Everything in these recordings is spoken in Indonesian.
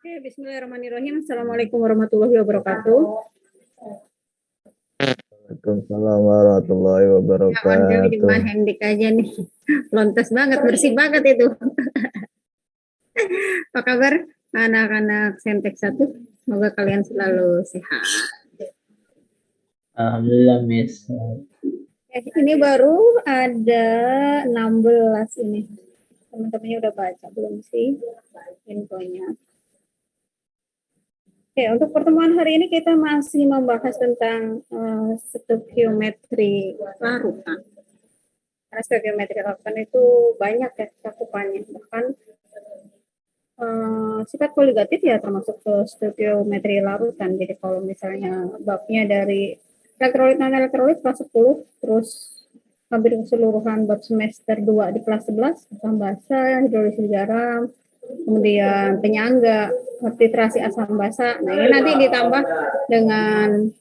Oke, bismillahirrahmanirrahim. Assalamualaikum warahmatullahi wabarakatuh. Waalaikumsalam warahmatullahi Ya, Anda di wabarakatuh. mana Hendik aja nih. Lontas banget, bersih banget itu. Apa kabar anak-anak Sentek satu? Semoga kalian selalu sehat. Alhamdulillah, Miss. Ini baru ada 16 ini. Teman-temannya udah baca belum sih infonya? Oke, untuk pertemuan hari ini kita masih membahas tentang stoikiometri larutan. Karena stoikiometri larutan itu banyak ya cakupannya, bahkan sifat koligatif ya termasuk ke stoikiometri larutan. Jadi kalau misalnya babnya dari elektrolit non elektrolit kelas 10, terus hampir keseluruhan bab semester 2 di kelas 11, asam basa, hidrolisis garam, kemudian penyangga, titrasi asam basa. Nah, ini nanti ditambah dengan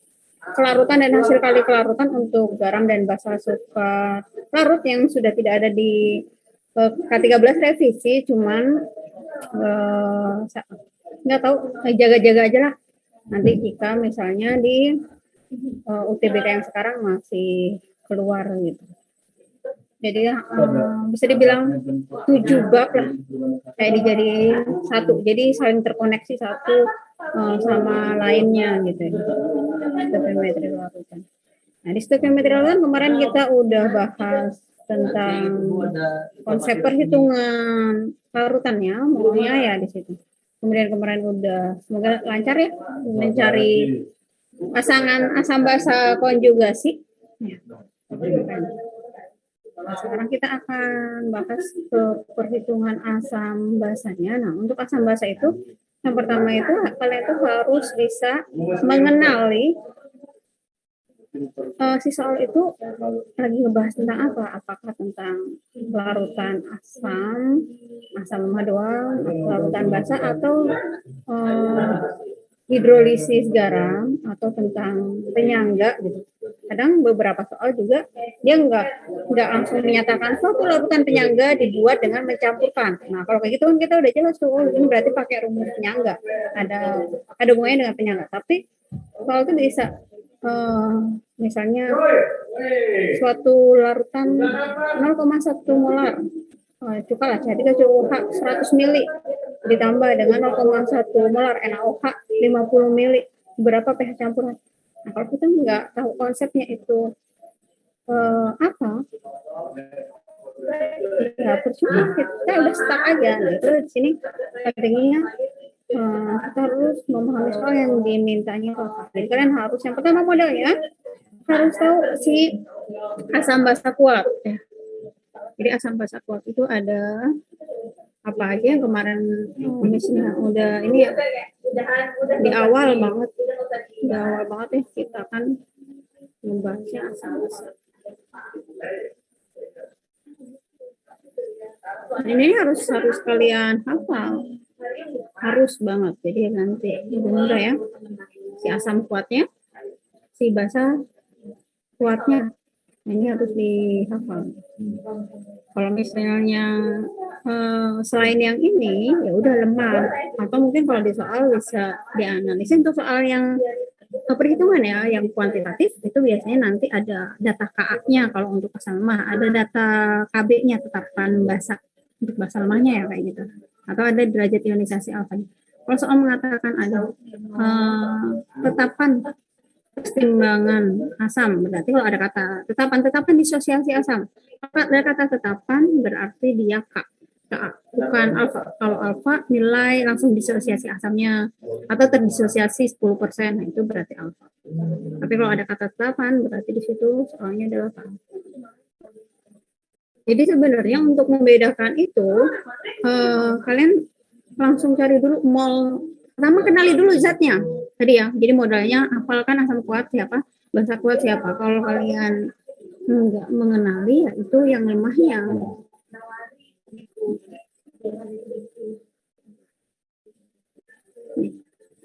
kelarutan dan hasil kali kelarutan untuk garam dan basa sukar larut yang sudah tidak ada di K13 revisi, cuman nggak tahu, jaga-jaga aja lah. Nanti jika misalnya di UTBK yang sekarang masih keluar gitu. Jadi bisa dibilang 7 bab lah kayak dijadiin satu, jadi saling terkoneksi satu sama lainnya gitu. Stoikiometri larutan. Nah, di stoikiometri larutan kemarin kita udah bahas tentang konsep perhitungan larutannya, maunya ya di situ. Kemudian kemarin udah, semoga lancar ya, mencari pasangan asam basa konjugasi. Ya. Nah, sekarang kita akan bahas ke perhitungan asam basanya. Nah, untuk asam basa itu, yang pertama itu kalian tuh harus bisa mengenali si soal itu lagi ngebahas tentang apa? Apakah tentang larutan asam, asam mah doang, larutan basa, atau hidrolisis garam, atau tentang penyangga gitu. Kadang beberapa soal juga dia nggak langsung menyatakan suatu larutan penyangga dibuat dengan mencampurkan. Nah, kalau kayak gitu kan kita udah jelas tuh, oh, ini berarti pakai rumus penyangga. Ada hubungannya dengan penyangga. Tapi soal itu bisa misalnya suatu larutan 0,1 molar cuka lah CH3 COH 100 mili ditambah dengan 0,1 molar NaOH 50 mili, berapa pH campuran. Nah, kalau kita nggak tahu konsepnya itu apa, ya percuma, kita udah stuck aja. Nah, itu di sini pentingnya kita harus memahami soal yang dimintanya apa. Jadi kalian harus, yang pertama modalnya harus tahu si asam basa kuat. Jadi asam basa kuat itu ada apa aja yang kemarin misalnya udah ini ya, di awal banget ya kita akan membahasnya asam basa. Ini harus kalian hafal, harus banget. Jadi nanti lebih mudah ya. Si asam kuatnya, si basa kuatnya. Nah, ini harus dihafal. Kalau misalnya selain yang ini, ya udah lemah. Atau mungkin kalau di soal bisa dianalisis. Untuk soal yang perhitungan ya, yang kuantitatif itu biasanya nanti ada data KA-nya. Kalau untuk asam lemah, ada data KB-nya, tetapan basa untuk basa lemahnya ya kayak gitu. Atau ada derajat ionisasi alfa. Kalau soal mengatakan ada tetapan pertimbangan asam, berarti kalau ada kata tetapan disosiasi asam, ada kata tetapan berarti dia K, bukan alfa. Kalau alfa nilai langsung disosiasi asamnya atau terdisosiasi 10%, nah itu berarti alfa. Tapi kalau ada kata tetapan berarti di situ soalnya adalah K. Jadi sebenarnya untuk membedakan itu kalian langsung cari dulu mol. Pertama kenali dulu zatnya tadi ya. Jadi modalnya hafalkan asam kuat siapa, basa kuat siapa. Kalau kalian nggak mengenali, ya itu yang lemahnya.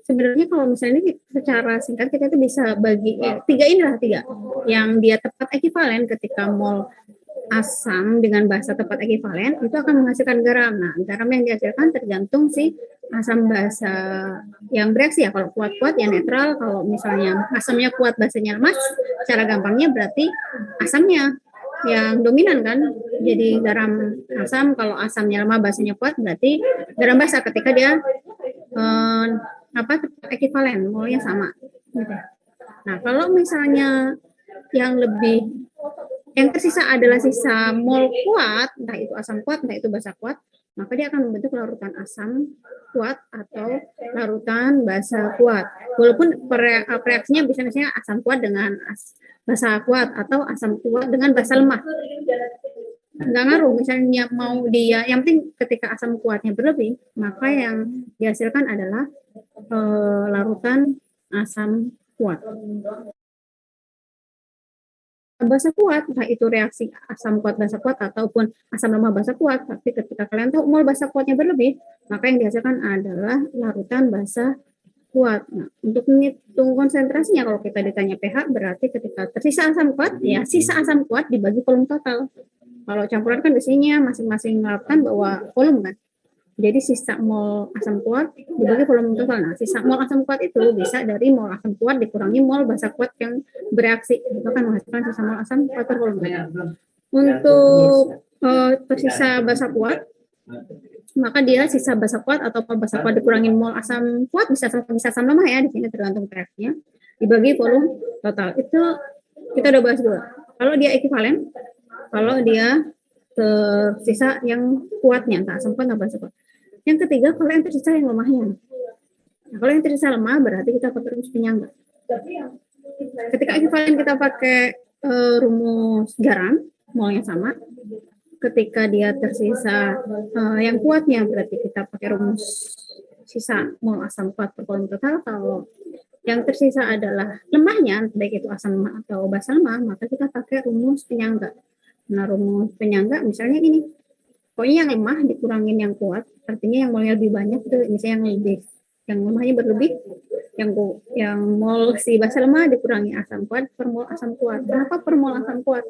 Sebenarnya kalau misalnya secara singkat kita tuh bisa bagi tiga yang dia tepat ekivalen ketika mol asam dengan basa tepat ekivalen itu akan menghasilkan garam. Nah, garam yang dihasilkan tergantung si asam basa yang bereaksi ya. Kalau kuat-kuat ya netral, kalau misalnya asamnya kuat basanya lemah, cara gampangnya berarti asamnya yang dominan kan. Jadi garam asam, kalau asamnya lemah basanya kuat berarti garam basa ketika dia eh, apa ekivalen molnya sama gitu. Nah, kalau misalnya yang lebih yang tersisa adalah sisa mol kuat, entah itu asam kuat, entah itu basa kuat, maka dia akan membentuk larutan asam kuat atau larutan basa kuat. Walaupun reaksinya bisa misalnya asam kuat dengan basa kuat atau asam kuat dengan basa lemah. Nggak ngaruh, misalnya mau dia, yang penting ketika asam kuatnya berlebih, maka yang dihasilkan adalah larutan asam kuat. Basa kuat, entah itu reaksi asam kuat basa kuat ataupun asam lemah basa kuat, tapi ketika kalian tahu mol basa kuatnya berlebih, maka yang dihasilkan adalah larutan basa kuat. Nah, untuk menghitung konsentrasinya, kalau kita ditanya pH, berarti ketika tersisa asam kuat, ya sisa asam kuat dibagi volume total. Kalau campuran kan biasanya masing-masing larutan bawa volume kan. Jadi sisa mol asam kuat dibagi volume total. Nah, sisa mol asam kuat itu bisa dari mol asam kuat dikurangi mol basa kuat yang bereaksi. Itu akan menghasilkan sisa mol asam kuat per volume total. Untuk tersisa basa kuat, maka dia sisa basa kuat atau mol basa kuat dikurangi mol asam kuat bisa asam lemah ya, di sini tergantung reaksinya, dibagi volume total. Itu kita udah bahas dulu. Kalau dia ekivalen, kalau dia tersisa yang kuatnya, entah asam kuat atau basa kuat. Yang ketiga, kalau yang tersisa yang lemahnya. Nah, kalau yang tersisa lemah berarti kita pakai rumus penyangga. Ketika ekivalen kita pakai rumus garam, molnya sama. Ketika dia tersisa yang kuatnya berarti kita pakai rumus sisa mol asam kuat per volume total. Kalau yang tersisa adalah lemahnya, baik itu asam lemah atau basa lemah, maka kita pakai rumus penyangga. Nah, rumus penyangga misalnya ini, pokoknya yang lemah dikurangin yang kuat, artinya yang molnya lebih banyak itu misalnya yang lemahnya berlebih, yang mol si basa lemah dikurangi asam kuat per mol asam kuat. Kenapa per mol asam kuat?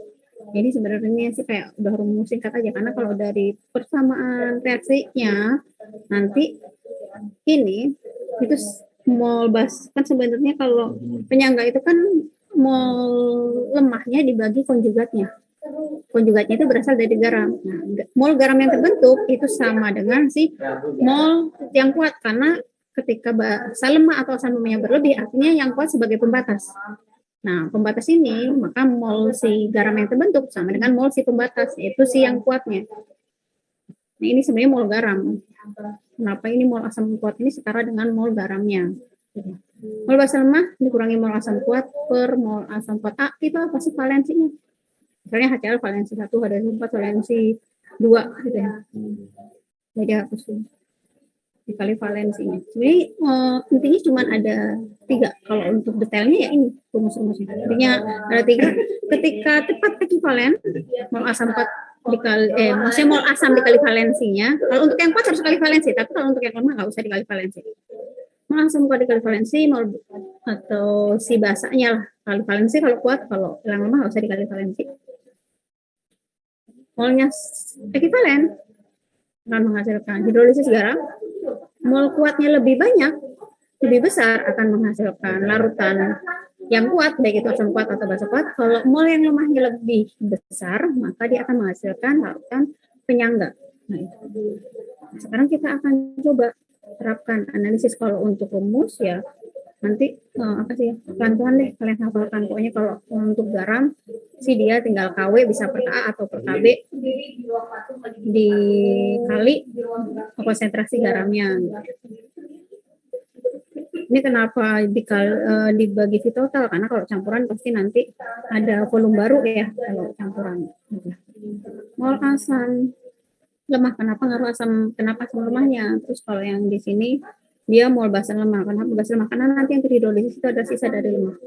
Jadi sebenarnya sih kayak udah rumus singkat aja, karena kalau dari persamaan reaksinya nanti ini itu mol bas kan sebenarnya kalau penyangga itu kan mol lemahnya dibagi konjugatnya. Konjugatnya itu berasal dari garam. Nah, mol garam yang terbentuk itu sama dengan si mol yang kuat, karena ketika basa lemah atau asam lemahnya berlebih, artinya yang kuat sebagai pembatas. Nah, pembatas ini, maka mol si garam yang terbentuk sama dengan mol si pembatas, yaitu si yang kuatnya. Nah, ini sebenarnya mol garam. Kenapa ini mol asam kuat ini setara dengan mol garamnya? Mol basa lemah dikurangi mol asam kuat per mol asam kuat. Itu apa sih valensinya? Misalnya HCl valensi 1, H2O4 valensi 2 gitu ya. Jadi hapus dikali valensinya. Sebenarnya intinya cuma ada 3. Kalau untuk detailnya ya ini rumus-rumusnya. Intinya ada 3. Ketika tepat ekivalen, mol asam kuat dikali maksudnya mol asam dikali valensinya. Kalau untuk yang kuat harus dikali valensi, tapi kalau untuk yang lemah nggak usah dikali valensi. Mol asam kuat dikali valensi, mol atau si basanya lah kali valensi kalau kuat, kalau yang lemah nggak usah dikali valensi. Molnya ekivalen akan menghasilkan hidrolisis garam. Mol kuatnya lebih banyak, lebih besar, akan menghasilkan larutan yang kuat, baik itu asam kuat atau basa kuat. Kalau mol yang lemahnya lebih besar, maka dia akan menghasilkan larutan penyangga. Nah, sekarang kita akan coba terapkan analisis. Kalau untuk rumus ya nanti apa sih, pelan-pelan deh kalian hafalkan. Pokoknya kalau untuk garam sih dia tinggal KW bisa per KA atau per KB dikali konsentrasi garamnya. Ini kenapa dibagi total, karena kalau campuran pasti nanti ada volume baru ya kalau campuran. Mol asam lemah, kenapa ngaruh asam, kenapa asam lemahnya? Terus kalau yang di sini dia mol basa lemah, kenapa basa lemah? Karena nanti yang terhidrolisis itu ada sisa dari lemah.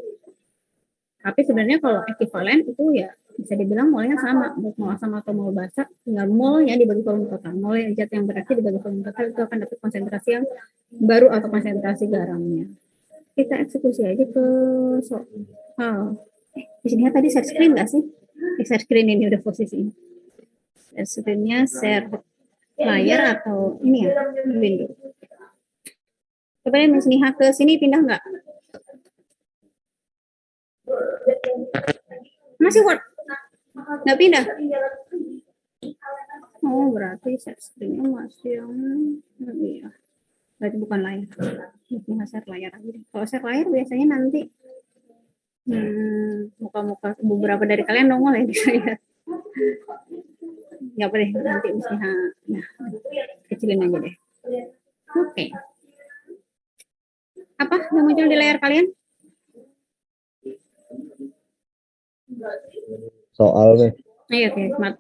Tapi sebenarnya kalau ekivalen itu ya bisa dibilang molnya sama, mol asam atau mol basa, tinggal molnya dibagi volume total. Mol zat yang bereaksi dibagi volume total itu akan dapat konsentrasi yang baru atau konsentrasi garamnya. Kita eksekusi aja ke soal. Di sini tadi share screen nggak sih? Share screen ini udah posisi. Share screennya share layar atau ini ya window. Coba deh Miss Niha ke sini pindah nggak? Masih Word? Nggak pindah? Oh, berarti set screen-nya masih yang iya. Berarti bukan layar. Miss Niha share layar aja deh. Kalau share layar biasanya nanti muka-muka beberapa dari kalian nongol ya di saya. Nggak apa deh, nanti Miss Niha nah, kecilin aja deh. Oke. Apa yang muncul di layar kalian? Soal nih. Ayo, oke, smart.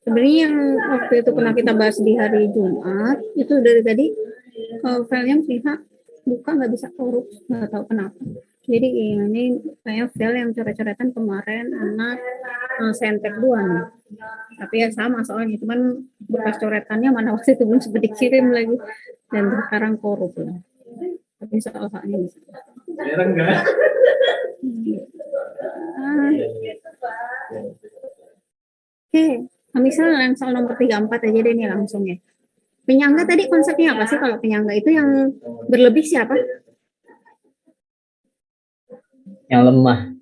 Sebenarnya yang waktu itu pernah kita bahas di hari Jumat, itu dari tadi filenya Miss buka nggak bisa korup, nggak tahu kenapa. Jadi ini kayak file yang coret-coretan kemarin anak Sentek 2 nih. Tapi ya sama soalnya, cuman bekas coretannya mana waktu itu belum sempat dikirim lagi. Dan sekarang korup lah. Tapi soalnya bisa. Oke, misalnya yang soal nomor 34 aja deh nih langsung ya. Penyangga tadi konsepnya apa sih? Kalau penyangga itu yang berlebih siapa? Yang lemah.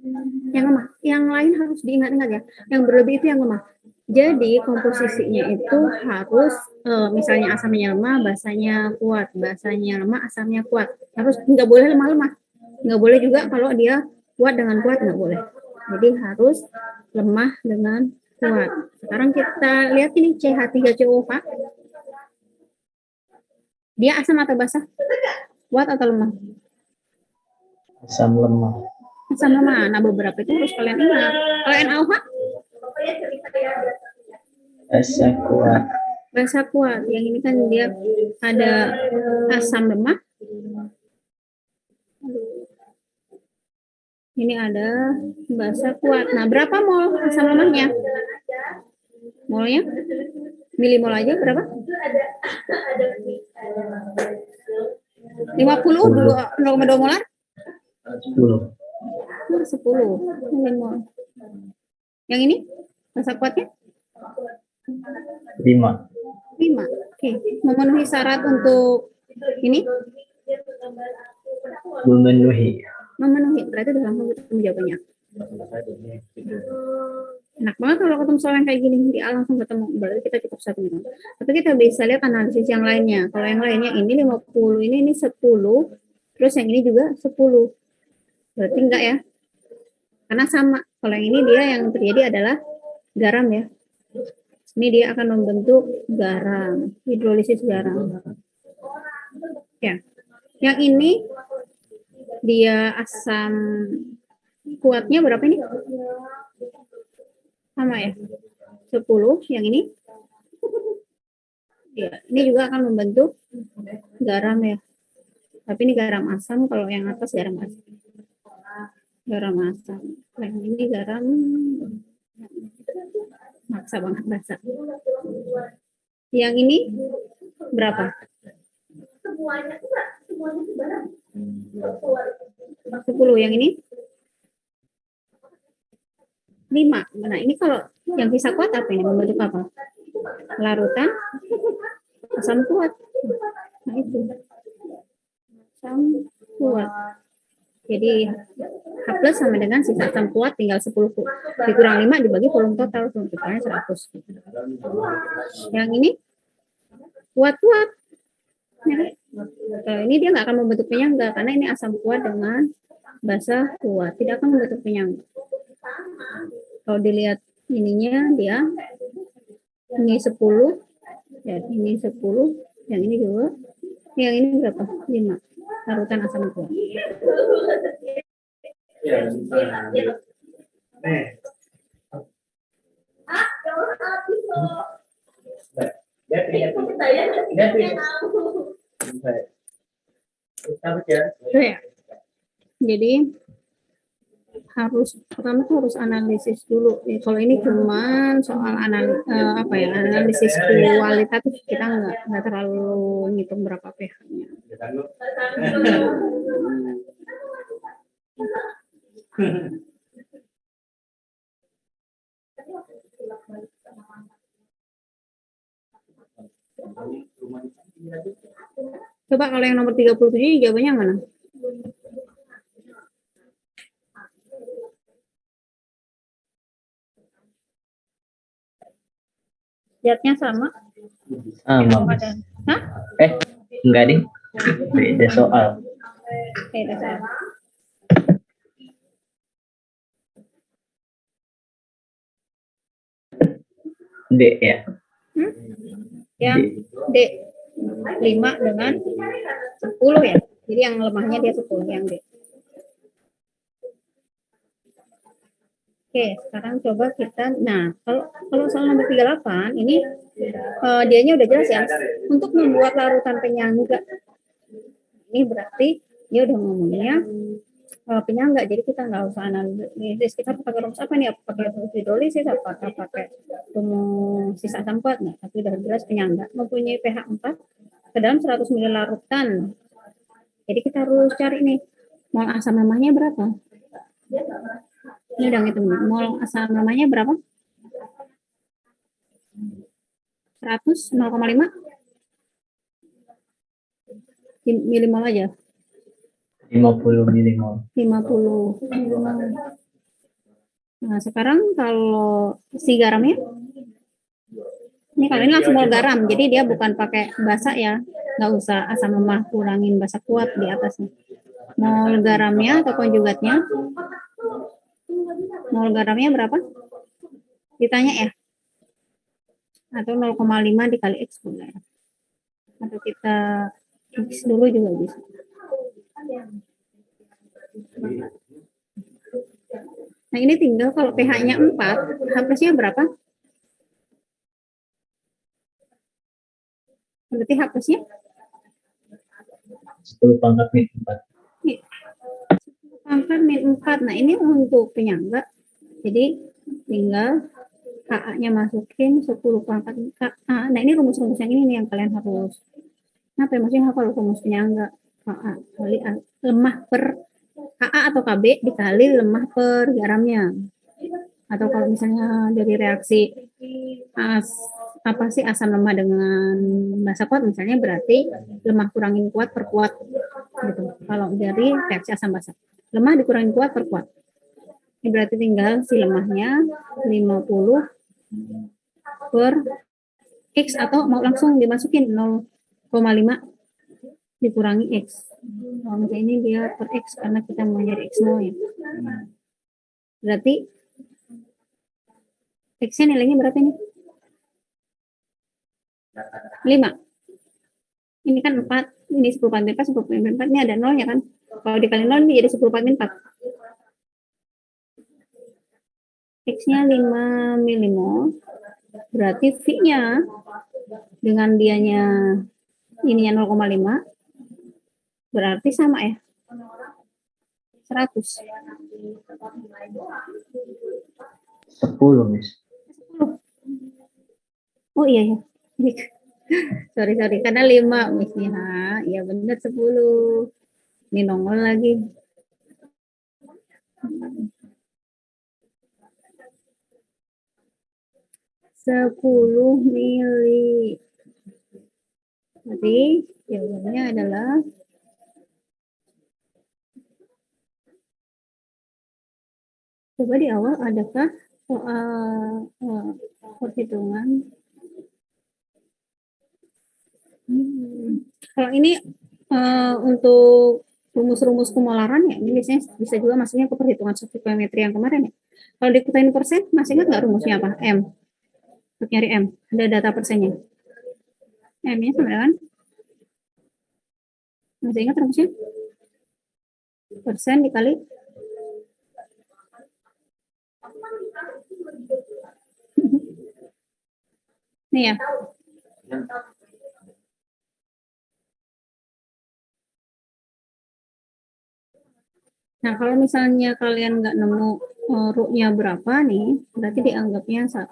Yang lemah. Yang lain harus diingat-ingat ya. Yang berlebih itu yang lemah. Jadi komposisinya itu harus misalnya asamnya lemah, basanya kuat, basanya lemah, asamnya kuat. Harus nggak boleh lemah-lemah. Nggak boleh juga kalau dia kuat dengan kuat nggak boleh. Jadi harus lemah dengan kuat. Sekarang kita lihat ini CH3CO Pak. Dia asam atau basah? Kuat atau lemah? Asam lemah. Asam lemah. Nah beberapa itu harus kalian ingat. Kalau NaOH? Basa kuat. Basa kuat. Yang ini kan dia ada asam lemah. Ini ada basa kuat. Nah berapa mol asam lemahnya? Molnya? Milimol aja berapa? 50 dulu 0,2 molar? 10. 10 milimol. Yang ini basa kuatnya? 5. 5. Oke, memenuhi syarat untuk ini? Memenuhi. Memenuhi. Berarti udah langsung ketemu jawabannya. Enak banget kalau ketemu soal yang kayak gini, dia langsung ketemu. Berarti kita cukup satu minum. Tapi kita bisa lihat analisis yang lainnya. Kalau yang lainnya ini 50, ini 10, terus yang ini juga 10. Berarti enggak ya? Karena sama. Kalau yang ini dia yang terjadi adalah garam ya. Ini dia akan membentuk garam, hidrolisis garam. Ya. Yang ini dia asam kuatnya berapa ini? Sama ya? 10. Yang ini? Ya, ini juga akan membentuk garam ya. Tapi ini garam asam, kalau yang atas garam asam. Garam asam. Yang ini garam maksa banget bahasa. Yang ini berapa? 10. Yang ini 5. Nah ini kalau yang bisa kuat apa ini? Membentuk apa? Larutan asam kuat. Nah itu asam kuat. Jadi H plus sama dengan sisa asam kuat tinggal 10 dikurang 5 dibagi volume total, volume totalnya 100. Yang ini kuat-kuat. Ya. Ini dia nggak akan membentuk penyangga karena ini asam kuat dengan basa kuat, tidak akan membentuk penyangga. Kalau dilihat ininya dia ini 10, ya ini 10, yang ini juga, yang ini berapa? 5. Larutan asam kuat. Ya. Jadi harus pertama tuh harus analisis dulu. Kalau ini cuman soal analisis kualitatif, kita nggak terlalu ngitung berapa pH-nya. Coba kalau yang nomor 37 jawabannya mana? Zatnya sama? Sama, Atau Miss. ada? Hah? Enggak deh. Beda soal. Beda soal. D ya. Yang D 5 dengan 10 ya. Jadi yang lemahnya dia 10 yang D. Oke, sekarang coba kita. Nah, kalau soal nomor 38 ini dianya udah jelas ya. Untuk membuat larutan penyangga. Ini berarti dia udah ngomongnya penyangga. Jadi kita nggak usah analisis. Kita pakai rumus apa nih? Pakai rumus hidrolisis apakah pakai rumus sisa tempat? Nah, tapi udah jelas penyangga mempunyai pH 4 ke dalam 100 ml larutan. Jadi kita harus cari nih mol asam lemahnya berapa. Ini udah ngitung nih. Mol asam lemahnya berapa? 100, 0,5 milimol aja. 50 milimol. 50 milimol. Nah, sekarang kalau si garamnya, ini kalau ini langsung mol garam, jadi dia bukan pakai basa ya, nggak usah asam lemah kurangin basa kuat di atasnya. Mol garamnya atau konjugatnya, mol garamnya berapa? Ditanya ya, atau 0,5 dikali X boleh. Atau kita X dulu juga bisa. Nah ini tinggal kalau pH-nya 4, H+-nya berapa? Berarti H+-nya 10 pangkat min 4. 10 pangkat min 4. Nah ini untuk penyangga. Jadi tinggal KA-nya masukin 10 pangkat KA. Nah ini rumus-rumus yang ini nih yang kalian harus. Nah maksudnya kalau rumus penyangga KA kali lemah per KA atau KB dikali lemah per garamnya. Atau kalau misalnya dari reaksi apa sih asam lemah dengan basa kuat misalnya berarti lemah kurangin kuat per kuat gitu. Kalau dari reaksi asam basa lemah dikurangin kuat per kuat. Ini berarti tinggal si lemahnya 50 per X atau mau langsung dimasukin 0,5 dikurangi X. Kalau misalnya ini dia per X karena kita mau nyari X mau ya. Berarti X-nya nilainya berapa ini? 5. Ini kan 4, ini 10 banding 4, 10 banding 4, ini ada 0 ya kan? Kalau dikali 0 ini jadi 10 banding 4. X-nya 5 milimol, berarti V-nya dengan dianya ininya 0,5, berarti sama ya? 100. 10, Miss. 10. Oh iya ya. Sorry, karena 5 Miss-nya. Ya benar 10. Ini nongol lagi. 10 mili. Jadi jawabannya adalah coba di awal adakah soal perhitungan. Kalau ini untuk rumus-rumus kumularan ya, ini biasanya bisa juga masuknya ke perhitungan stoichiometri yang kemarin ya. Kalau dikutain persen, masih ingat nggak rumusnya apa? M. Untuk nyari M, ada data persennya. M-nya sama dengan? Masih ingat rumusnya? Persen dikali nih ya. Nah, kalau misalnya kalian nggak nemu ru-nya berapa nih, berarti dianggapnya 1.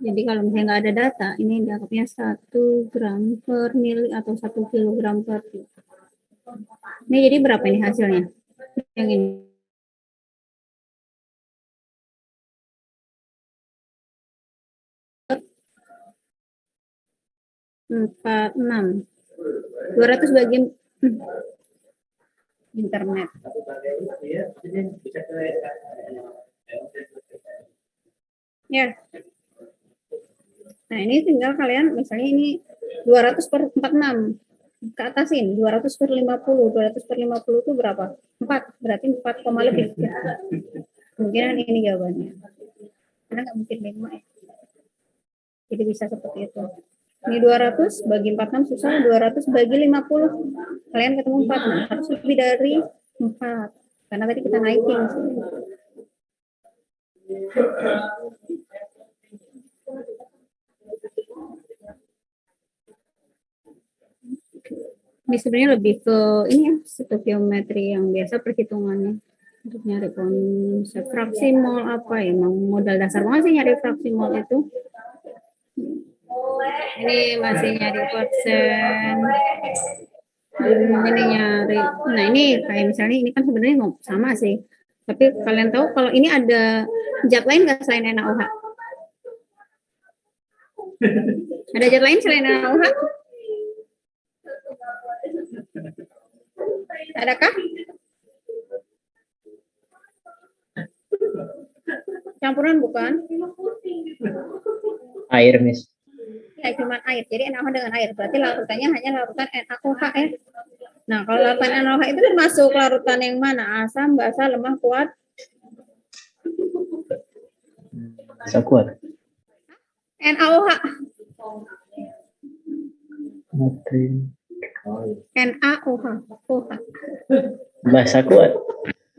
Jadi kalau misalnya nggak ada data, ini dianggapnya 1 gram per mili atau 1 kilogram per mili. Ini jadi berapa ini hasilnya? Yang ini. 46. 200 bagi internet. Ya. Nah, ini tinggal kalian misalnya ini 200 per 46. Ke atasin 200 per 50. 200 per 50 itu berapa? 4. Berarti 4, lebih. Kemungkinan ini jawabannya. Karena nggak mungkin 5 ya. Jadi bisa seperti itu. Ini 200 bagi 46 susah, 200 bagi 50. Kalian ketemu 4, nah, harus lebih dari 4. Karena tadi kita naikin. Ini sebenarnya lebih ke ini ya, stoikiometri yang biasa perhitungannya. Untuk nyari konsep fraksi mol apa ya, emang modal dasar banget sih nyari fraksi mol itu. Ini masih nyari persen. Ini nyari, nah ini kayak misalnya ini kan sebenarnya sama sih. Tapi kalian tahu kalau ini ada zat lain nggak selain NaOH? Ada zat lain selain NaOH? Adakah? Campuran bukan? Air, Miss. Ya, cuma air. Jadi NaOH dengan air. Berarti larutannya hanya larutan NaOH ya. Nah, kalau larutan NaOH itu termasuk larutan yang mana? Asam, basa, lemah, kuat? Basa kuat. NaOH. Natrium. NaOH. OH. Basa kuat.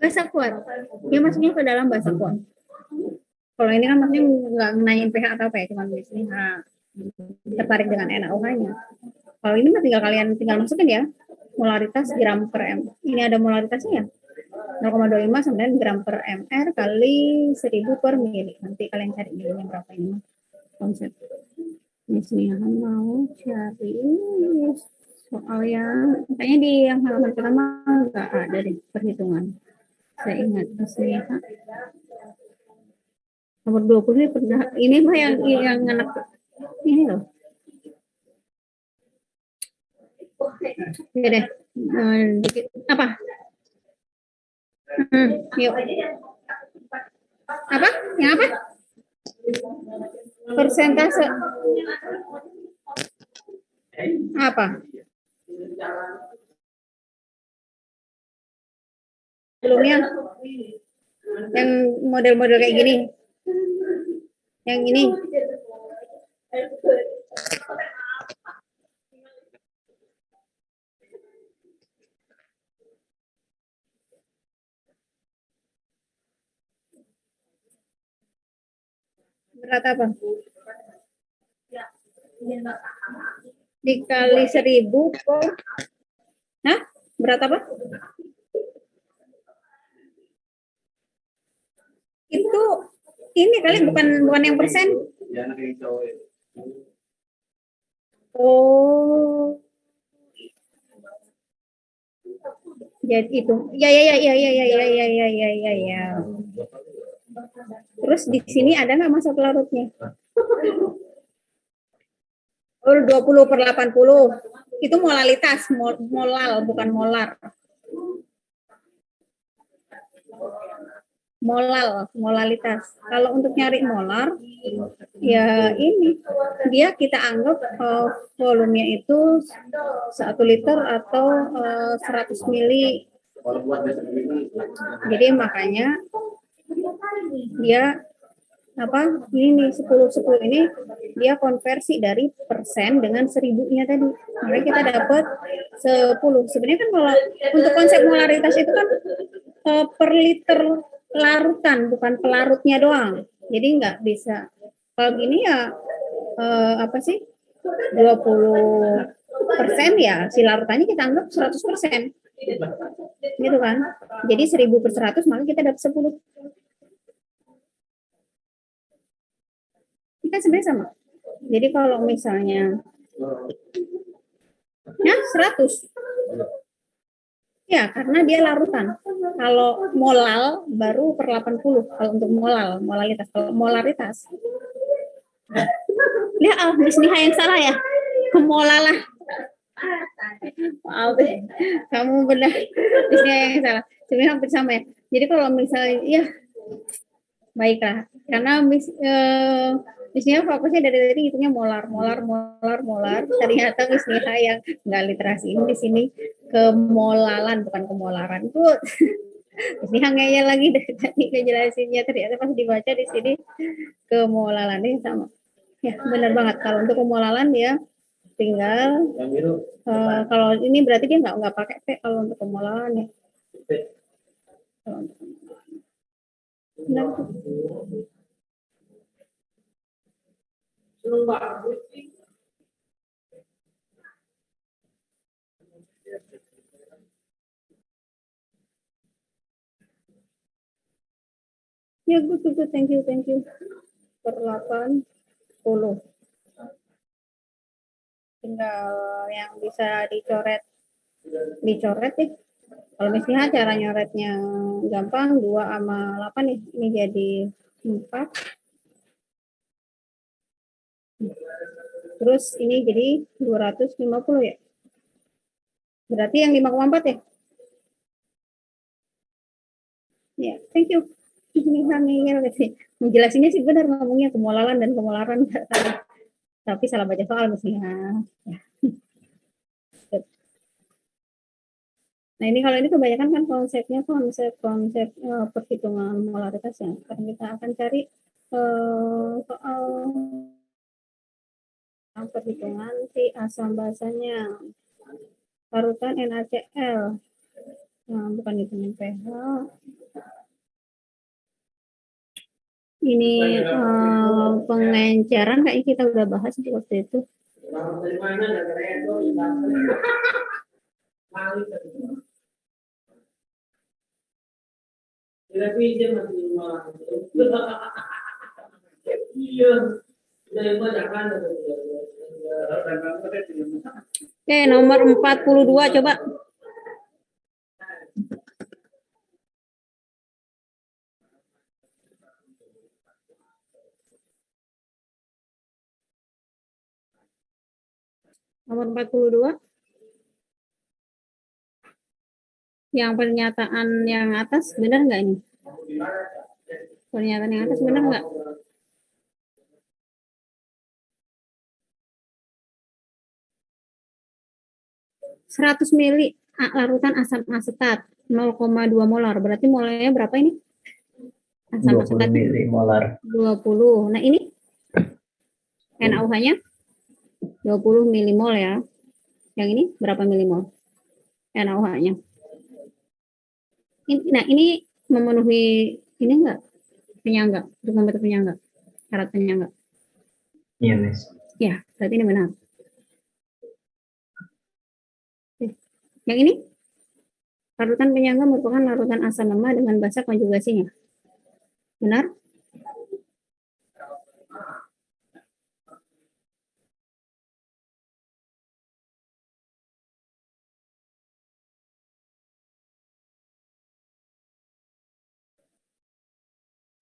Basa kuat. Dia masuknya ke dalam basa kuat. Kalau ini kan maksudnya nggak nanyain pH atau apa ya, cuma misalnya tertarik dengan NaOH-nya. Kalau ini mah tinggal masukin ya, molaritas gram per m. Ini ada molaritasnya ya, 0,25 gram per mr kali 1000 per mili. Nanti kalian cari nilainya berapa ini konsep. Ini mau cari soal yang kayaknya di yang halaman pertama nggak ada deh perhitungan. Saya ingat masih nomor 20 ini mah yang anak ini loh. Ya deh, apa? Yuk. Apa? Yang apa? Persentase. Apa? Sebelumnya yang model-model kayak gini. Yang ini. Berat apa? Dikali 1000 per... Hah? Berat apa? Itu ini kali bukan yang persen. Oh. Jadi itu. Ya. Terus di sini ada nggak masa pelarutnya? Oh, 20 per 80. Itu molalitas, molal bukan molar. Molalitas. Kalau untuk nyari molar, ya ini dia kita anggap volumenya itu 1 liter atau 100 mili. Jadi makanya dia apa ini 10 ini dia konversi dari persen dengan 1000-nya tadi. Makanya kita dapat 10. Sebenarnya kan kalau untuk konsep molaritas itu kan per liter larutan, bukan pelarutnya doang. Jadi nggak bisa. Kalau gini ya apa sih 20% ya si larutannya kita anggap 100%. Gitu kan. Jadi 1000 per 100 maka kita dapat 10. Kita sebenarnya sama. Jadi kalau misalnya ya 100. Ya, karena dia larutan. Kalau molal baru per 80 kalau untuk molalitas. Kalau molaritas. Ya, Miss Niha yang salah ya. Molalah. Maaf, kamu benar. Bisnya yang salah. Sebenarnya hampir sama ya. Jadi kalau misalnya, ya baiklah. Karena bisnya fokusnya dari tadi hitungnya molar, molar, molar, molar. Ternyata bisnya yang nggak literasi ini di sini kemolalan bukan kemolaran. Itu bisnya ngeyel lagi dari tadi kejelasinnya. Ternyata pas dibaca di sini kemolalan ini sama. Ya benar banget. Kalau untuk kemolalan dia tinggal kalau ini berarti dia nggak pakai P kalau untuk pemulalan ya. Benar. Ya good, good, thank you, thank you. Per 80. Tinggal yang bisa dicoret ya. Kalau misalnya cara nyoretnya gampang 2 sama 8 nih, ini jadi 4. Terus ini jadi 250 ya. Berarti yang 5,4 ya? Ya, thank you. Ini hamil gitu. Menjelasinnya sih benar ngomongnya kemolalan dan kemolaran tapi salah baca soal misalnya. Ya. Nah ini kalau ini kebanyakan kan konsepnya konsep perhitungan molaritas ya. Sekarang kita akan cari soal perhitungan si asam basanya parutan NaCl. Nah, bukan itu pH. Ini pengenceran kayaknya kita udah bahas di waktu itu. Oke, nomor 42 coba. Nomor 42. Yang pernyataan yang atas benar nggak ini? Pernyataan yang atas benar nggak? Seratus mili larutan asam asetat 0,2 molar. Berarti molarnya berapa ini? Asam 20 asetat milimolar. 20. Nah ini NaOH-nya 20 milimol ya. Yang ini berapa milimol? NaOH-nya. Nah ini memenuhi ini enggak? Penyangga, untuk membentuk penyangga. Syarat penyangga. Iya, Miss. Ya, berarti ini benar. Yang ini larutan penyangga merupakan larutan asam lemah dengan basa konjugasinya. Benar?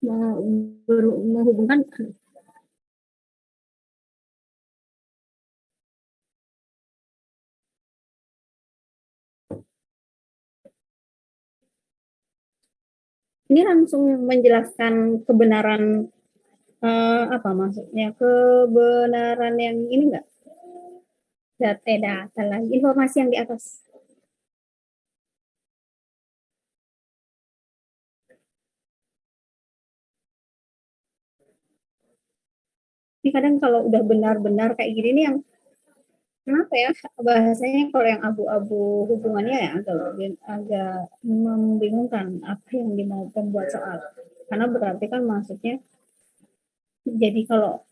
Menghubungkan ini langsung menjelaskan kebenaran apa maksudnya kebenaran yang ini enggak data lagi informasi yang di atas. Ini kadang kalau udah benar-benar kayak gini nih yang kenapa ya bahasanya kalau yang abu-abu hubungannya ya agak membingungkan apa yang dimau pembuat soal karena berarti kan maksudnya jadi kalau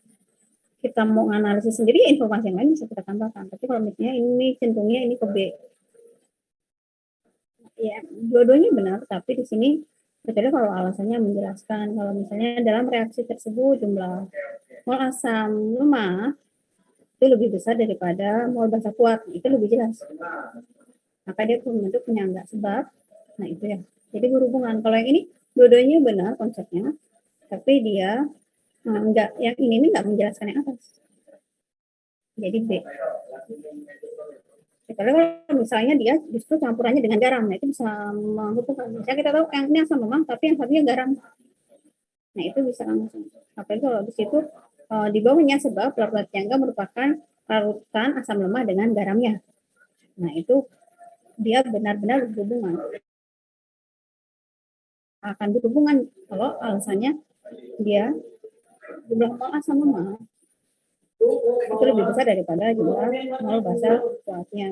kita mau analisis sendiri informasi yang lain bisa kita tambahkan tapi kalau misalnya ini centungnya ini ke B ya dua-duanya benar tapi di sini kecuali kalau alasannya menjelaskan kalau misalnya dalam reaksi tersebut jumlah mol asam lemah itu lebih besar daripada mol basa kuat itu lebih jelas maka dia membentuk penyangga sebab nah itu ya jadi berhubungan kalau yang ini dua-duanya benar konsepnya tapi dia enggak yang ini enggak menjelaskan yang atas jadi B Kecuali kalau misalnya dia justru campurannya dengan garam, nah itu bisa menghubungkan. Misalnya kita tahu yang ini asam lemah, tapi yang satunya garam. Nah itu bisa langsung. Apalagi kalau di situ di bawahnya sebab larutan jangga merupakan larutan asam lemah dengan garamnya. Nah itu dia benar-benar berhubungan. Akan berhubungan kalau alasannya dia jumlah mol asam lemah itu lebih besar daripada jumlah mol basa kuatnya.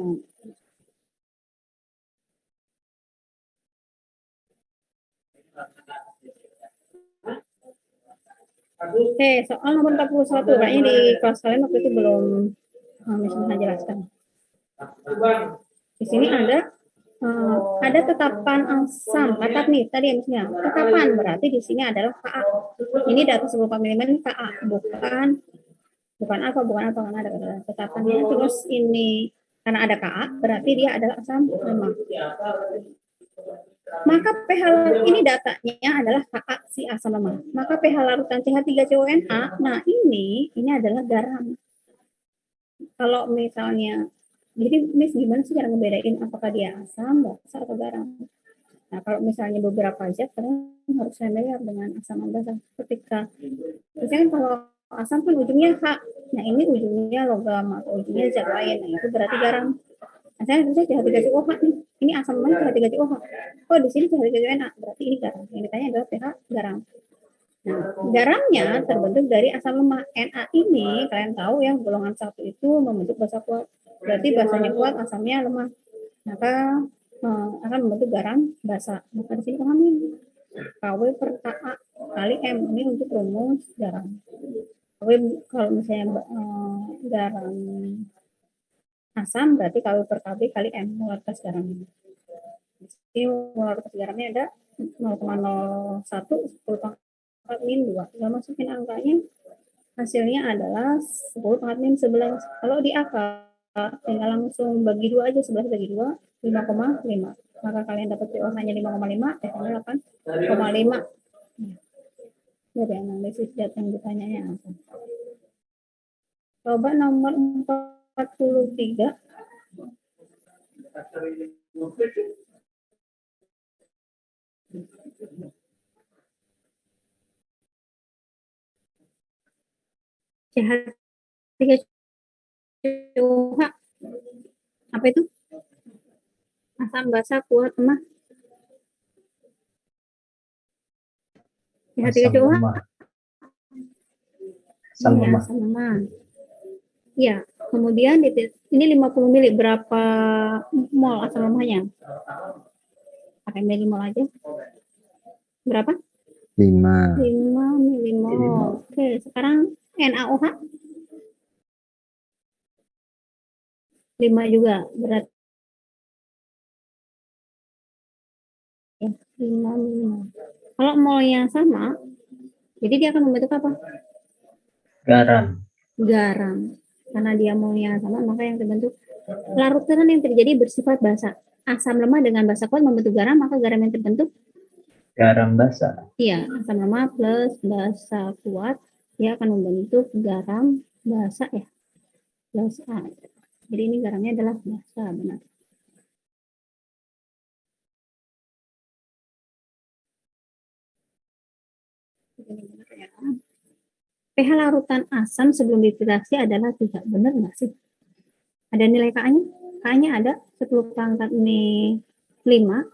Oke, soal nomor 41, kayaknya di kelas kalian waktu itu belum misalnya jelaskan. Di sini ada tetapan asam batak nih tadi misalnya tetapan berarti di sini adalah Ka. Ini data 10 mm ini Ka, bukan apa karena ada tetapannya. Terus ini karena ada Ka berarti dia adalah asam lemah. Maka pH ini datanya adalah Ka si asam lemah. Maka pH larutan CH3CONA, nah ini adalah garam. Kalau misalnya, jadi Miss gimana sih cara ngebedain apakah dia asam, basa, atau garam? Nah, kalau misalnya beberapa zat, kalian harus familiar dengan asam dan basa. Ketika, misalnya kalau asam kan ujungnya H, nah ini ujungnya logam atau ujungnya zat lain, nah itu berarti garam. Nah, saya CH3COH nih, ini asam lemah CH3COH. Oh, di sini CH3CONA, berarti ini garam. Yang ditanya adalah pH garam. Nah, garamnya terbentuk dari asam lemah. Na ini kalian tahu ya golongan 1 itu membentuk basa kuat. Berarti basanya kuat, asamnya lemah. Maka akan membentuk garam basa. Maka di sini pahami KW per Ka kali M ini untuk rumus garam. KW kalau misalnya garam asam berarti KW per Kb kali M molaritas garamnya. Ini molaritas garamnya ada 0,01 10 min 2. Tinggal masukin angkanya, hasilnya adalah 10 pangkat min 11. Kalau di akal, tinggal langsung bagi 2 aja, 11 bagi 2, 5,5. Maka kalian dapat PO-nya 5,5, PH-nya 8,5. Dari analisis data yang ditanyanya apa. Coba nomor 43. CH3COH apa itu? Asam basa kuat lemah. CH3COH asam lemah. Asam lemah. Ya, kemudian ini 50 mili, berapa mol asam lemahnya? Pakai milimol aja. Berapa? 5. 5 milimol. Oke, sekarang NaOH 5 juga, berarti 5 milimol. Kalau molnya sama, jadi dia akan membentuk apa? Garam. Garam. Karena dia molnya sama, maka yang terbentuk larutan yang terjadi bersifat basa. Asam lemah dengan basa kuat membentuk garam, maka garam yang terbentuk garam basa. Iya, asam lemah plus basa kuat dia akan membentuk garam basa ya. Basa. Jadi ini garamnya adalah basa, benar. pH larutan asam sebelum dititrasi adalah 3. Benar nggak sih? Ada nilai Ka-nya? Ka-nya ada 10 pangkat ini 5.